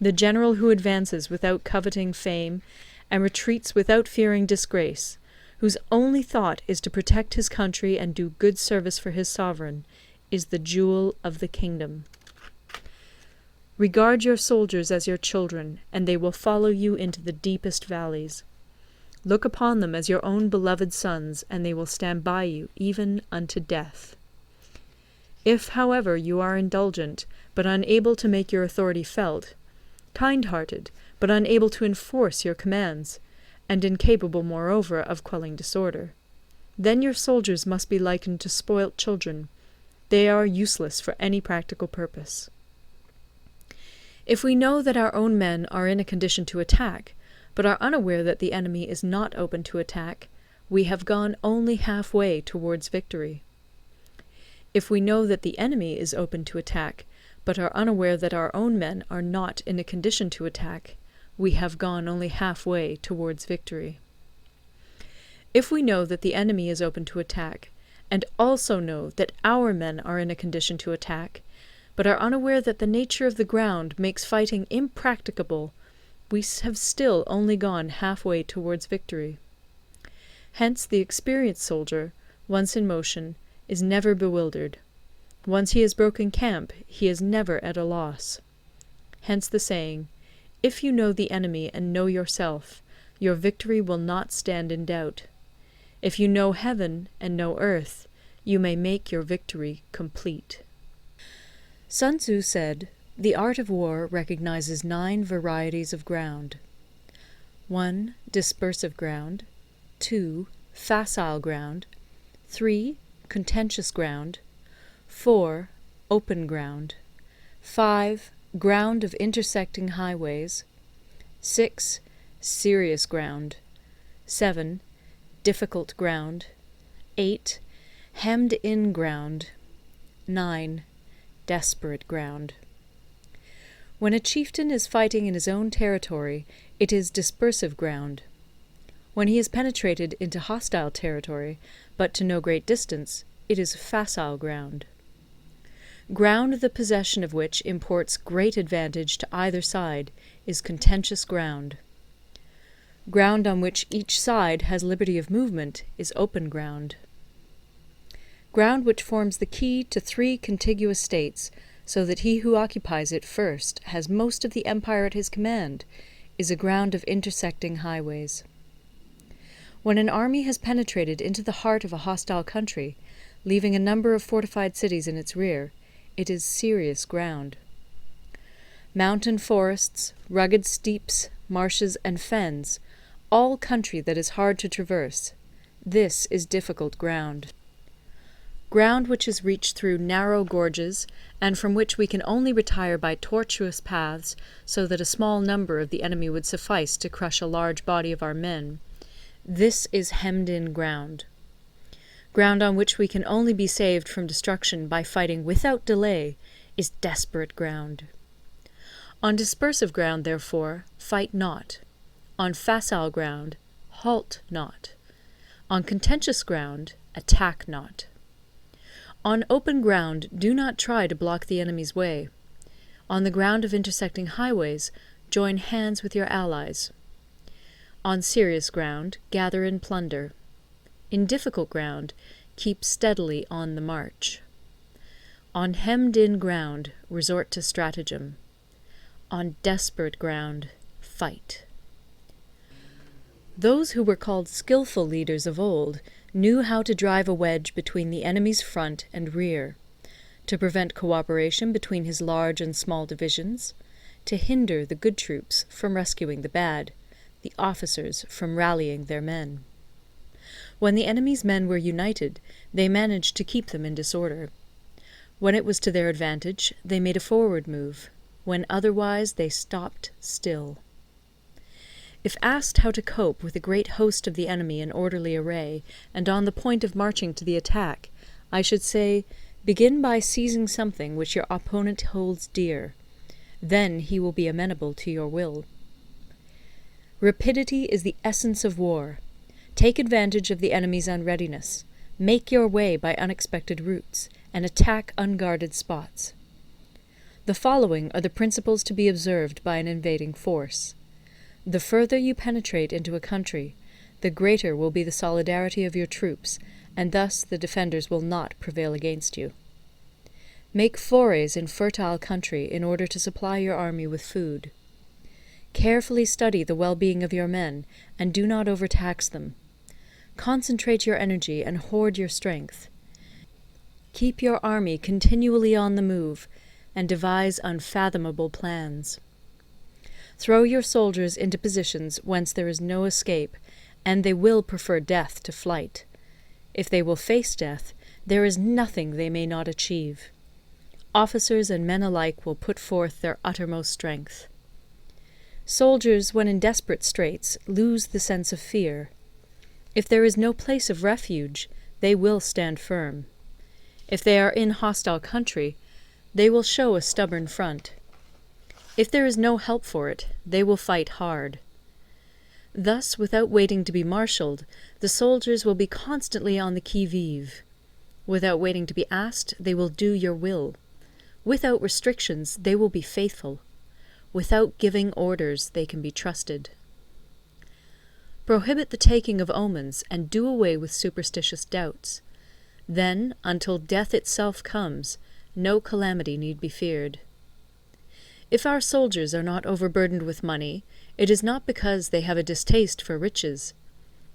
The general who advances without coveting fame, and retreats without fearing disgrace, whose only thought is to protect his country and do good service for his sovereign, is the jewel of the kingdom. Regard your soldiers as your children, and they will follow you into the deepest valleys. Look upon them as your own beloved sons, and they will stand by you even unto death. If, however, you are indulgent, but unable to make your authority felt, kind-hearted, but unable to enforce your commands, and incapable, moreover, of quelling disorder, then your soldiers must be likened to spoilt children. They are useless for any practical purpose. If we know that our own men are in a condition to attack, but are unaware that the enemy is not open to attack, we have gone only half-way towards victory. If we know that the enemy is open to attack, but are unaware that our own men are not in a condition to attack, we have gone only half-way towards victory. If we know that the enemy is open to attack, and also know that our men are in a condition to attack, but are unaware that the nature of the ground makes fighting impracticable, we have still only gone half-way towards victory. Hence the experienced soldier, once in motion, is never bewildered. Once he has broken camp, he is never at a loss. Hence the saying, "If you know the enemy and know yourself, your victory will not stand in doubt. If you know heaven and know earth, you may make your victory complete." Sunzi said, "The art of war recognizes 9 varieties of ground. 1. Dispersive ground. 2. Facile ground. 3. Contentious ground. 4. Open ground. 5. Ground of intersecting highways. 6. Serious ground. 7. Difficult ground. 8. Hemmed-in ground. 9. Desperate ground. When a chieftain is fighting in his own territory, it is dispersive ground. When he has penetrated into hostile territory, but to no great distance, it is facile ground. Ground the possession of which imports great advantage to either side is contentious ground. Ground on which each side has liberty of movement is open ground. Ground which forms the key to 3 contiguous states, so that he who occupies it first has most of the empire at his command, is a ground of intersecting highways. When an army has penetrated into the heart of a hostile country, leaving a number of fortified cities in its rear, it is serious ground. Mountain forests, rugged steeps, marshes, and fens, all country that is hard to traverse, this is difficult ground. Ground which is reached through narrow gorges, and from which we can only retire by tortuous paths, so that a small number of the enemy would suffice to crush a large body of our men, this is hemmed-in ground. Ground on which we can only be saved from destruction by fighting without delay is desperate ground. On dispersive ground, therefore, fight not. On facile ground, halt not. On contentious ground, attack not. On open ground, do not try to block the enemy's way. On the ground of intersecting highways, join hands with your allies. On serious ground, gather in plunder. In difficult ground, keep steadily on the march. On hemmed-in ground, resort to stratagem. On desperate ground, fight. Those who were called skilful leaders of old knew how to drive a wedge between the enemy's front and rear, to prevent cooperation between his large and small divisions, to hinder the good troops from rescuing the bad, the officers from rallying their men. When the enemy's men were united, they managed to keep them in disorder. When it was to their advantage, they made a forward move. When otherwise, they stopped still. If asked how to cope with a great host of the enemy in orderly array, and on the point of marching to the attack, I should say, begin by seizing something which your opponent holds dear. Then he will be amenable to your will. Rapidity is the essence of war. Take advantage of the enemy's unreadiness. Make your way by unexpected routes, and attack unguarded spots. The following are the principles to be observed by an invading force. The further you penetrate into a country, the greater will be the solidarity of your troops, and thus the defenders will not prevail against you. Make forays in fertile country in order to supply your army with food. Carefully study the well-being of your men, and do not overtax them. Concentrate your energy and hoard your strength. Keep your army continually on the move, and devise unfathomable plans. Throw your soldiers into positions whence there is no escape, and they will prefer death to flight. If they will face death, there is nothing they may not achieve. Officers and men alike will put forth their uttermost strength. Soldiers, when in desperate straits, lose the sense of fear. If there is no place of refuge, they will stand firm. If they are in hostile country, they will show a stubborn front. If there is no help for it, they will fight hard. Thus, without waiting to be marshalled, the soldiers will be constantly on the qui-vive. Without waiting to be asked, they will do your will. Without restrictions, they will be faithful. Without giving orders, they can be trusted. Prohibit the taking of omens, and do away with superstitious doubts. Then, until death itself comes, no calamity need be feared. If our soldiers are not overburdened with money, it is not because they have a distaste for riches.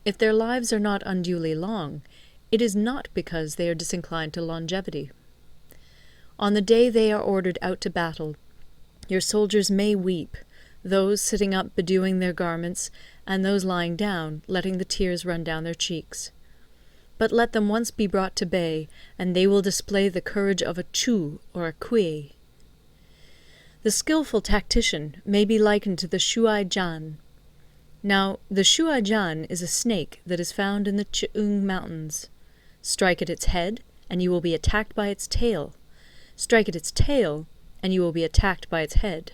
If their lives are not unduly long, it is not because they are disinclined to longevity. On the day they are ordered out to battle, your soldiers may weep, those sitting up bedewing their garments, and those lying down, letting the tears run down their cheeks. But let them once be brought to bay, and they will display the courage of a Chu or a Kui. The skilful tactician may be likened to the Shuai-jan. Now, the Shuai-jan is a snake that is found in the Ch'ung Mountains. Strike at its head, and you will be attacked by its tail. Strike at its tail, and you will be attacked by its head.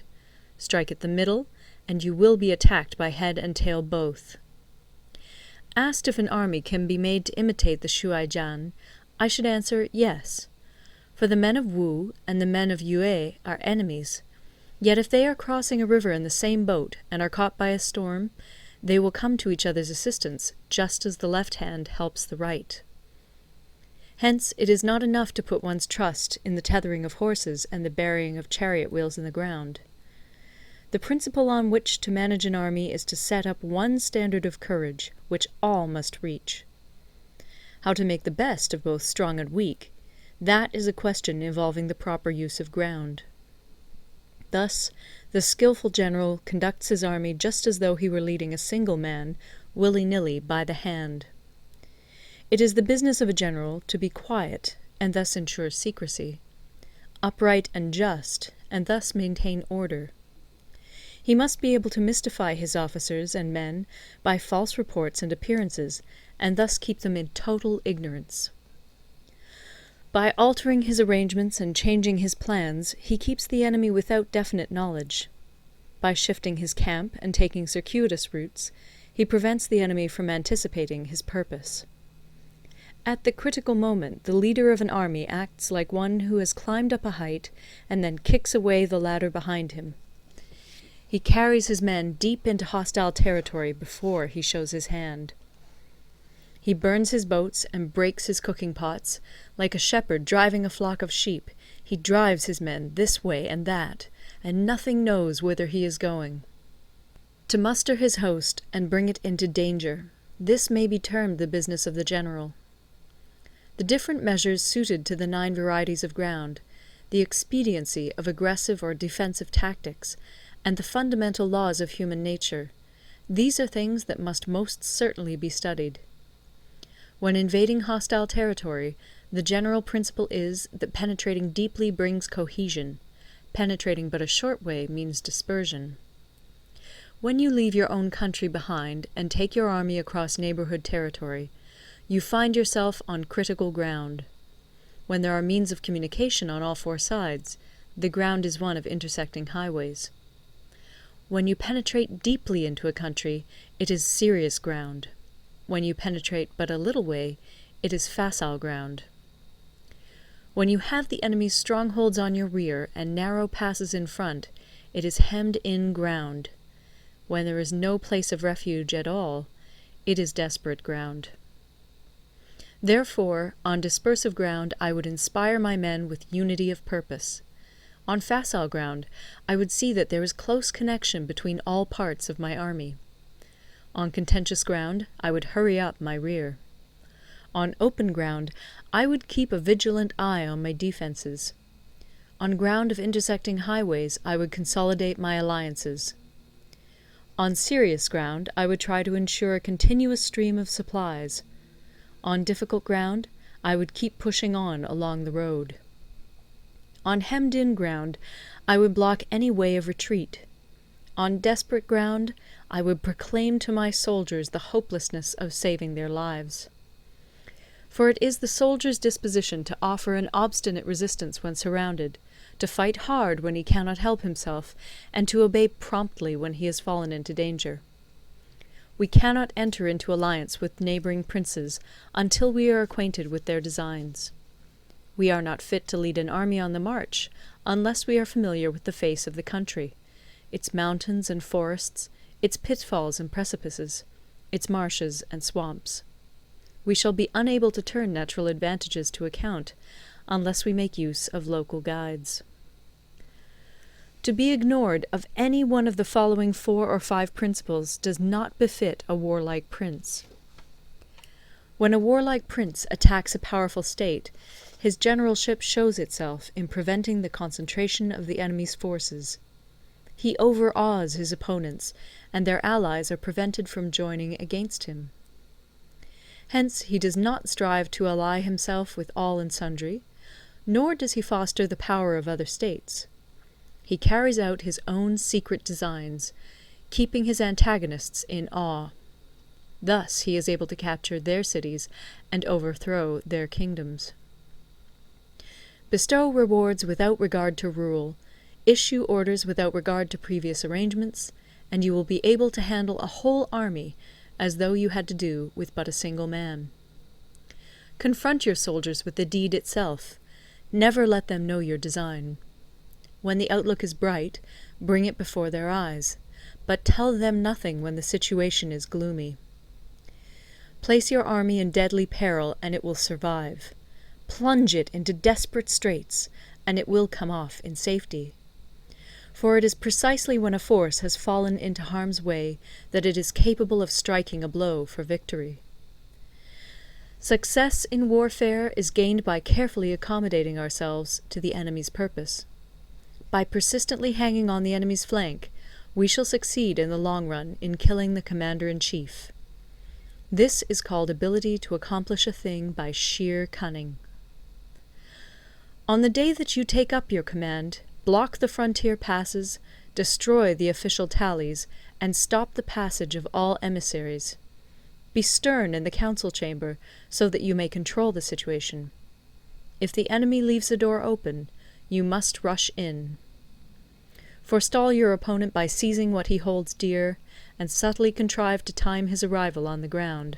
Strike at the middle, and you will be attacked by head and tail both. Asked if an army can be made to imitate the Shuai-jan, I should answer yes. For the men of Wu and the men of Yue are enemies. Yet if they are crossing a river in the same boat and are caught by a storm, they will come to each other's assistance, just as the left hand helps the right. Hence it is not enough to put one's trust in the tethering of horses and the burying of chariot wheels in the ground. The principle on which to manage an army is to set up one standard of courage, which all must reach. How to make the best of both strong and weak, that is a question involving the proper use of ground. Thus, the skilful general conducts his army just as though he were leading a single man, willy-nilly, by the hand. It is the business of a general to be quiet, and thus ensure secrecy, upright and just, and thus maintain order. He must be able to mystify his officers and men by false reports and appearances, and thus keep them in total ignorance. By altering his arrangements and changing his plans, he keeps the enemy without definite knowledge. By shifting his camp and taking circuitous routes, he prevents the enemy from anticipating his purpose. At the critical moment, the leader of an army acts like one who has climbed up a height and then kicks away the ladder behind him. He carries his men deep into hostile territory before he shows his hand. He burns his boats and breaks his cooking pots. Like a shepherd driving a flock of sheep, he drives his men this way and that, and nothing knows whither he is going. To muster his host and bring it into danger, this may be termed the business of the general. The different measures suited to the 9 varieties of ground, the expediency of aggressive or defensive tactics, and the fundamental laws of human nature. These are things that must most certainly be studied. When invading hostile territory, the general principle is that penetrating deeply brings cohesion. Penetrating but a short way means dispersion. When you leave your own country behind and take your army across neighborhood territory, you find yourself on critical ground. When there are means of communication on all four sides, the ground is one of intersecting highways. When you penetrate deeply into a country, it is serious ground. When you penetrate but a little way, it is facile ground. When you have the enemy's strongholds on your rear and narrow passes in front, it is hemmed-in ground. When there is no place of refuge at all, it is desperate ground. Therefore, on dispersive ground I would inspire my men with unity of purpose. On facile ground, I would see that there is close connection between all parts of my army. On contentious ground, I would hurry up my rear. On open ground, I would keep a vigilant eye on my defences. On ground of intersecting highways, I would consolidate my alliances. On serious ground, I would try to ensure a continuous stream of supplies. On difficult ground, I would keep pushing on along the road. On hemmed-in ground, I would block any way of retreat. On desperate ground, I would proclaim to my soldiers the hopelessness of saving their lives. For it is the soldier's disposition to offer an obstinate resistance when surrounded, to fight hard when he cannot help himself, and to obey promptly when he has fallen into danger. We cannot enter into alliance with neighbouring princes until we are acquainted with their designs. We are not fit to lead an army on the march unless we are familiar with the face of the country, its mountains and forests, its pitfalls and precipices, its marshes and swamps. We shall be unable to turn natural advantages to account unless we make use of local guides. To be ignored of any one of the following 4 or 5 principles does not befit a warlike prince. When a warlike prince attacks a powerful state, his generalship shows itself in preventing the concentration of the enemy's forces. He overawes his opponents, and their allies are prevented from joining against him. Hence he does not strive to ally himself with all and sundry, nor does he foster the power of other states. He carries out his own secret designs, keeping his antagonists in awe. Thus he is able to capture their cities and overthrow their kingdoms. Bestow rewards without regard to rule, issue orders without regard to previous arrangements, and you will be able to handle a whole army as though you had to do with but a single man. Confront your soldiers with the deed itself. Never let them know your design. When the outlook is bright, bring it before their eyes, but tell them nothing when the situation is gloomy. Place your army in deadly peril, and it will survive. Plunge it into desperate straits, and it will come off in safety. For it is precisely when a force has fallen into harm's way that it is capable of striking a blow for victory. Success in warfare is gained by carefully accommodating ourselves to the enemy's purpose. By persistently hanging on the enemy's flank, we shall succeed in the long run in killing the commander-in-chief. This is called ability to accomplish a thing by sheer cunning. On the day that you take up your command, block the frontier passes, destroy the official tallies, and stop the passage of all emissaries. Be stern in the council chamber, so that you may control the situation. If the enemy leaves the door open, you must rush in. Forestall your opponent by seizing what he holds dear, and subtly contrive to time his arrival on the ground.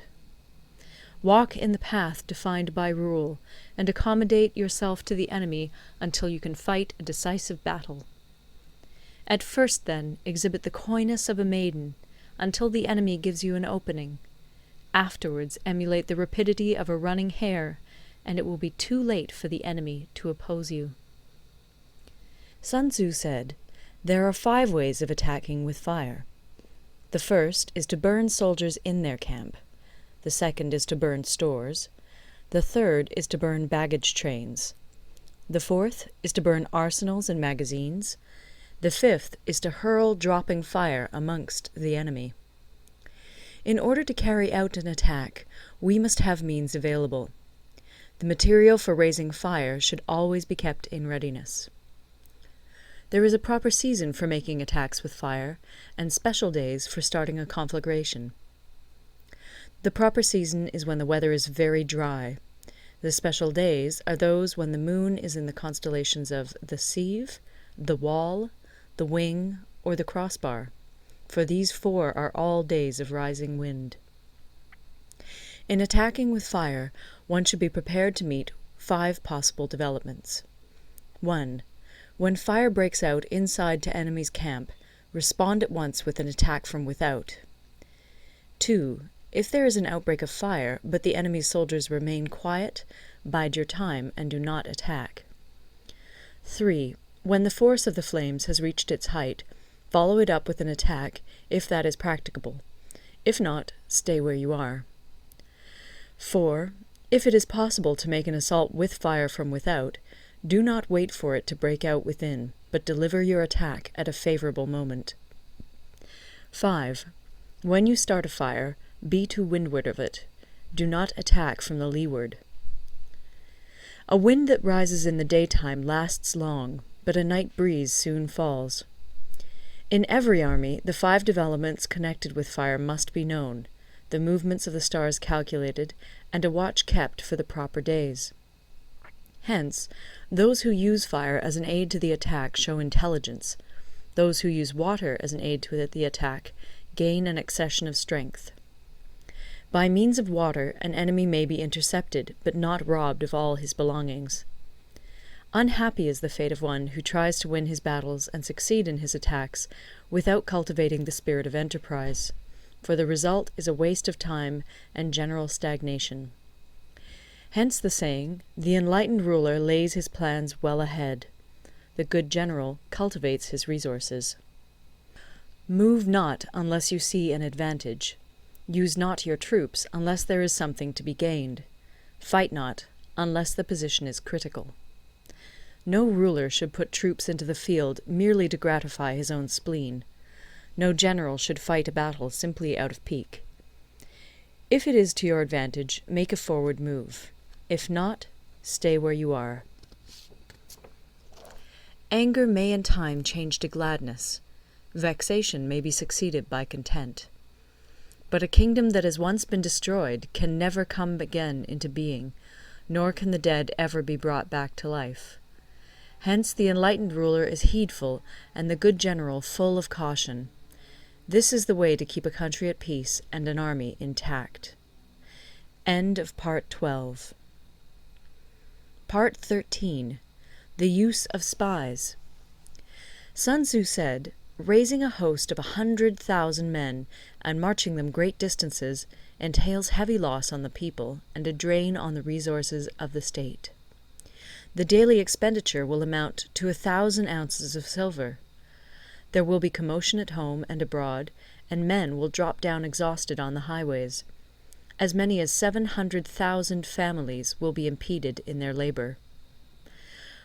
Walk in the path defined by rule, and accommodate yourself to the enemy until you can fight a decisive battle. At first, then, exhibit the coyness of a maiden, until the enemy gives you an opening. Afterwards, emulate the rapidity of a running hare, and it will be too late for the enemy to oppose you.
Sunzi said, "There are 5 ways of attacking with fire. The first is to burn soldiers in their camp. The second is to burn stores. The third is to burn baggage trains. The fourth is to burn arsenals and magazines. The fifth is to hurl dropping fire amongst the enemy. In order to carry out an attack, we must have means available. The material for raising fire should always be kept in readiness. There is a proper season for making attacks with fire, and special days for starting a conflagration. The proper season is when the weather is very dry. The special days are those when the moon is in the constellations of the Sieve, the Wall, the Wing, or the Crossbar, for these 4 are all days of rising wind. In attacking with fire, one should be prepared to meet 5 possible developments. 1. When fire breaks out inside to enemy's camp, respond at once with an attack from without. 2. If there is an outbreak of fire, but the enemy's soldiers remain quiet, bide your time and do not attack. 3. When the force of the flames has reached its height, follow it up with an attack, if that is practicable. If not, stay where you are. 4. If it is possible to make an assault with fire from without, do not wait for it to break out within, but deliver your attack at a favorable moment. 5. When you start a fire, be to windward of it. Do not attack from the leeward. A wind that rises in the daytime lasts long, but a night breeze soon falls. In every army, the 5 developments connected with fire must be known, the movements of the stars calculated, and a watch kept for the proper days. Hence, those who use fire as an aid to the attack show intelligence. Those who use water as an aid to the attack gain an accession of strength. By means of water, an enemy may be intercepted, but not robbed of all his belongings. Unhappy is the fate of one who tries to win his battles and succeed in his attacks without cultivating the spirit of enterprise, for the result is a waste of time and general stagnation. Hence the saying, the enlightened ruler lays his plans well ahead. The good general cultivates his resources. Move not unless you see an advantage. Use not your troops unless there is something to be gained. Fight not unless the position is critical. No ruler should put troops into the field merely to gratify his own spleen. No general should fight a battle simply out of pique. If it is to your advantage, make a forward move. If not, stay where you are. Anger may in time change to gladness. Vexation may be succeeded by content. But a kingdom that has once been destroyed can never come again into being, nor can the dead ever be brought back to life. Hence the enlightened ruler is heedful, and the good general full of caution. This is the way to keep a country at peace and an army intact. End of Part 12. Part 13. The Use of Spies. Sunzi said, raising a host of 100,000 men and marching them great distances entails heavy loss on the people and a drain on the resources of the state. The daily expenditure will amount to 1,000 ounces of silver. There will be commotion at home and abroad, and men will drop down exhausted on the highways. As many as 700,000 families will be impeded in their labor.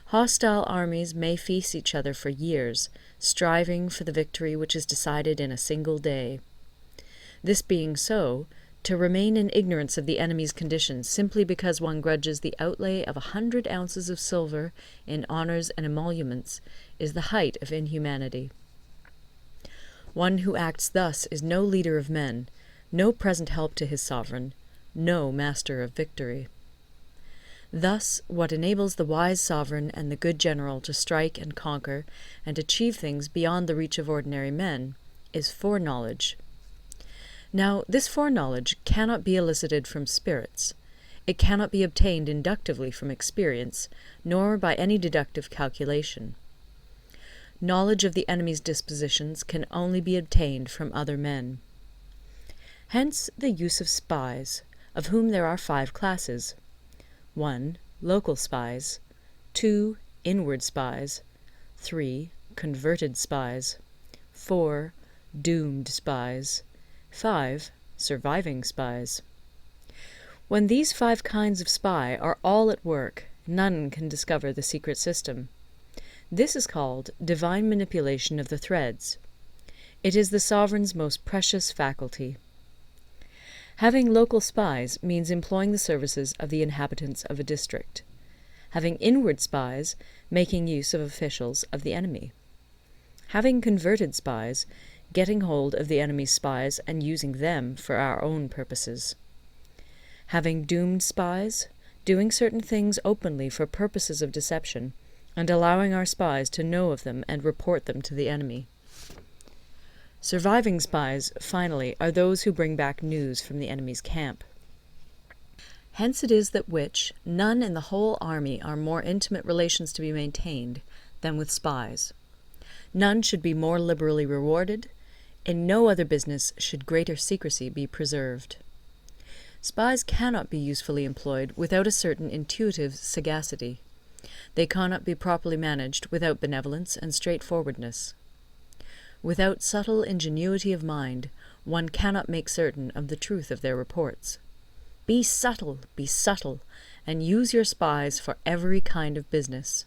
Hostile armies may feast each other for years, striving for the victory which is decided in a single day. This being so, to remain in ignorance of the enemy's condition simply because one grudges the outlay of 100 ounces of silver in honours and emoluments is the height of inhumanity. One who acts thus is no leader of men, no present help to his sovereign, no master of victory. Thus, what enables the wise sovereign and the good general to strike and conquer and achieve things beyond the reach of ordinary men is foreknowledge. Now, this foreknowledge cannot be elicited from spirits. It cannot be obtained inductively from experience, nor by any deductive calculation. Knowledge of the enemy's dispositions can only be obtained from other men. Hence the use of spies, of whom there are 5 classes. 1. Local spies. 2. Inward spies. 3. Converted spies. 4. Doomed spies. 5. Surviving spies. When these 5 kinds of spy are all at work, none can discover the secret system. This is called divine manipulation of the threads. It is the sovereign's most precious faculty. Having local spies means employing the services of the inhabitants of a district. Having inward spies, making use of officials of the enemy. Having converted spies, getting hold of the enemy's spies and using them for our own purposes. Having doomed spies, doing certain things openly for purposes of deception, and allowing our spies to know of them and report them to the enemy. Surviving spies, finally, are those who bring back news from the enemy's camp. Hence it is that none in the whole army are more intimate relations to be maintained than with spies. None should be more liberally rewarded. In no other business should greater secrecy be preserved. Spies cannot be usefully employed without a certain intuitive sagacity. They cannot be properly managed without benevolence and straightforwardness. Without subtle ingenuity of mind, one cannot make certain of the truth of their reports. Be subtle, and use your spies for every kind of business.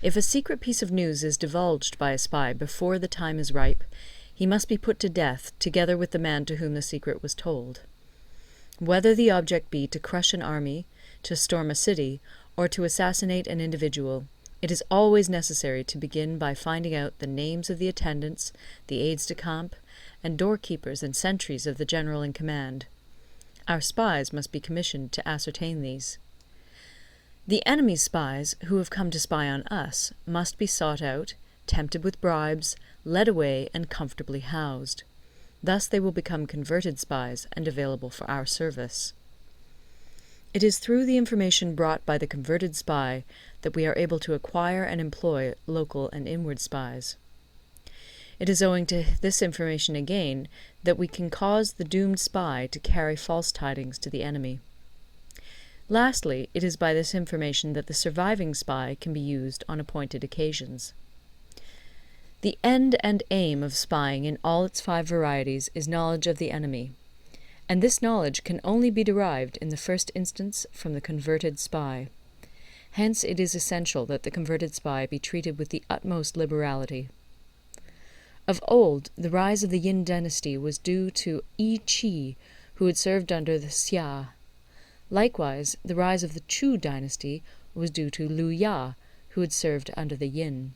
If a secret piece of news is divulged by a spy before the time is ripe, he must be put to death together with the man to whom the secret was told. Whether the object be to crush an army, to storm a city, or to assassinate an individual, it is always necessary to begin by finding out the names of the attendants, the aides-de-camp, and doorkeepers and sentries of the general in command. Our spies must be commissioned to ascertain these. The enemy's spies, who have come to spy on us, must be sought out, tempted with bribes, led away, and comfortably housed. Thus they will become converted spies and available for our service. It is through the information brought by the converted spy that we are able to acquire and employ local and inward spies. It is owing to this information again that we can cause the doomed spy to carry false tidings to the enemy. Lastly, it is by this information that the surviving spy can be used on appointed occasions. The end and aim of spying in all its 5 varieties is knowledge of the enemy, and this knowledge can only be derived in the first instance from the converted spy. Hence it is essential that the converted spy be treated with the utmost liberality. Of old, the rise of the Yin dynasty was due to Yi Qi, who had served under the Xia. Likewise, the rise of the Chu dynasty was due to Liu Ya, who had served under the Yin.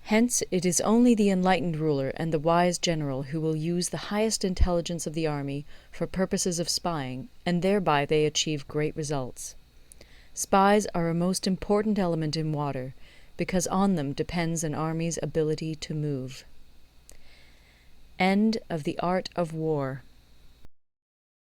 Hence it is only the enlightened ruler and the wise general who will use the highest intelligence of the army for purposes of spying, and thereby they achieve great results. Spies are a most important element in water, because on them depends an army's ability to move. End of the Art of War.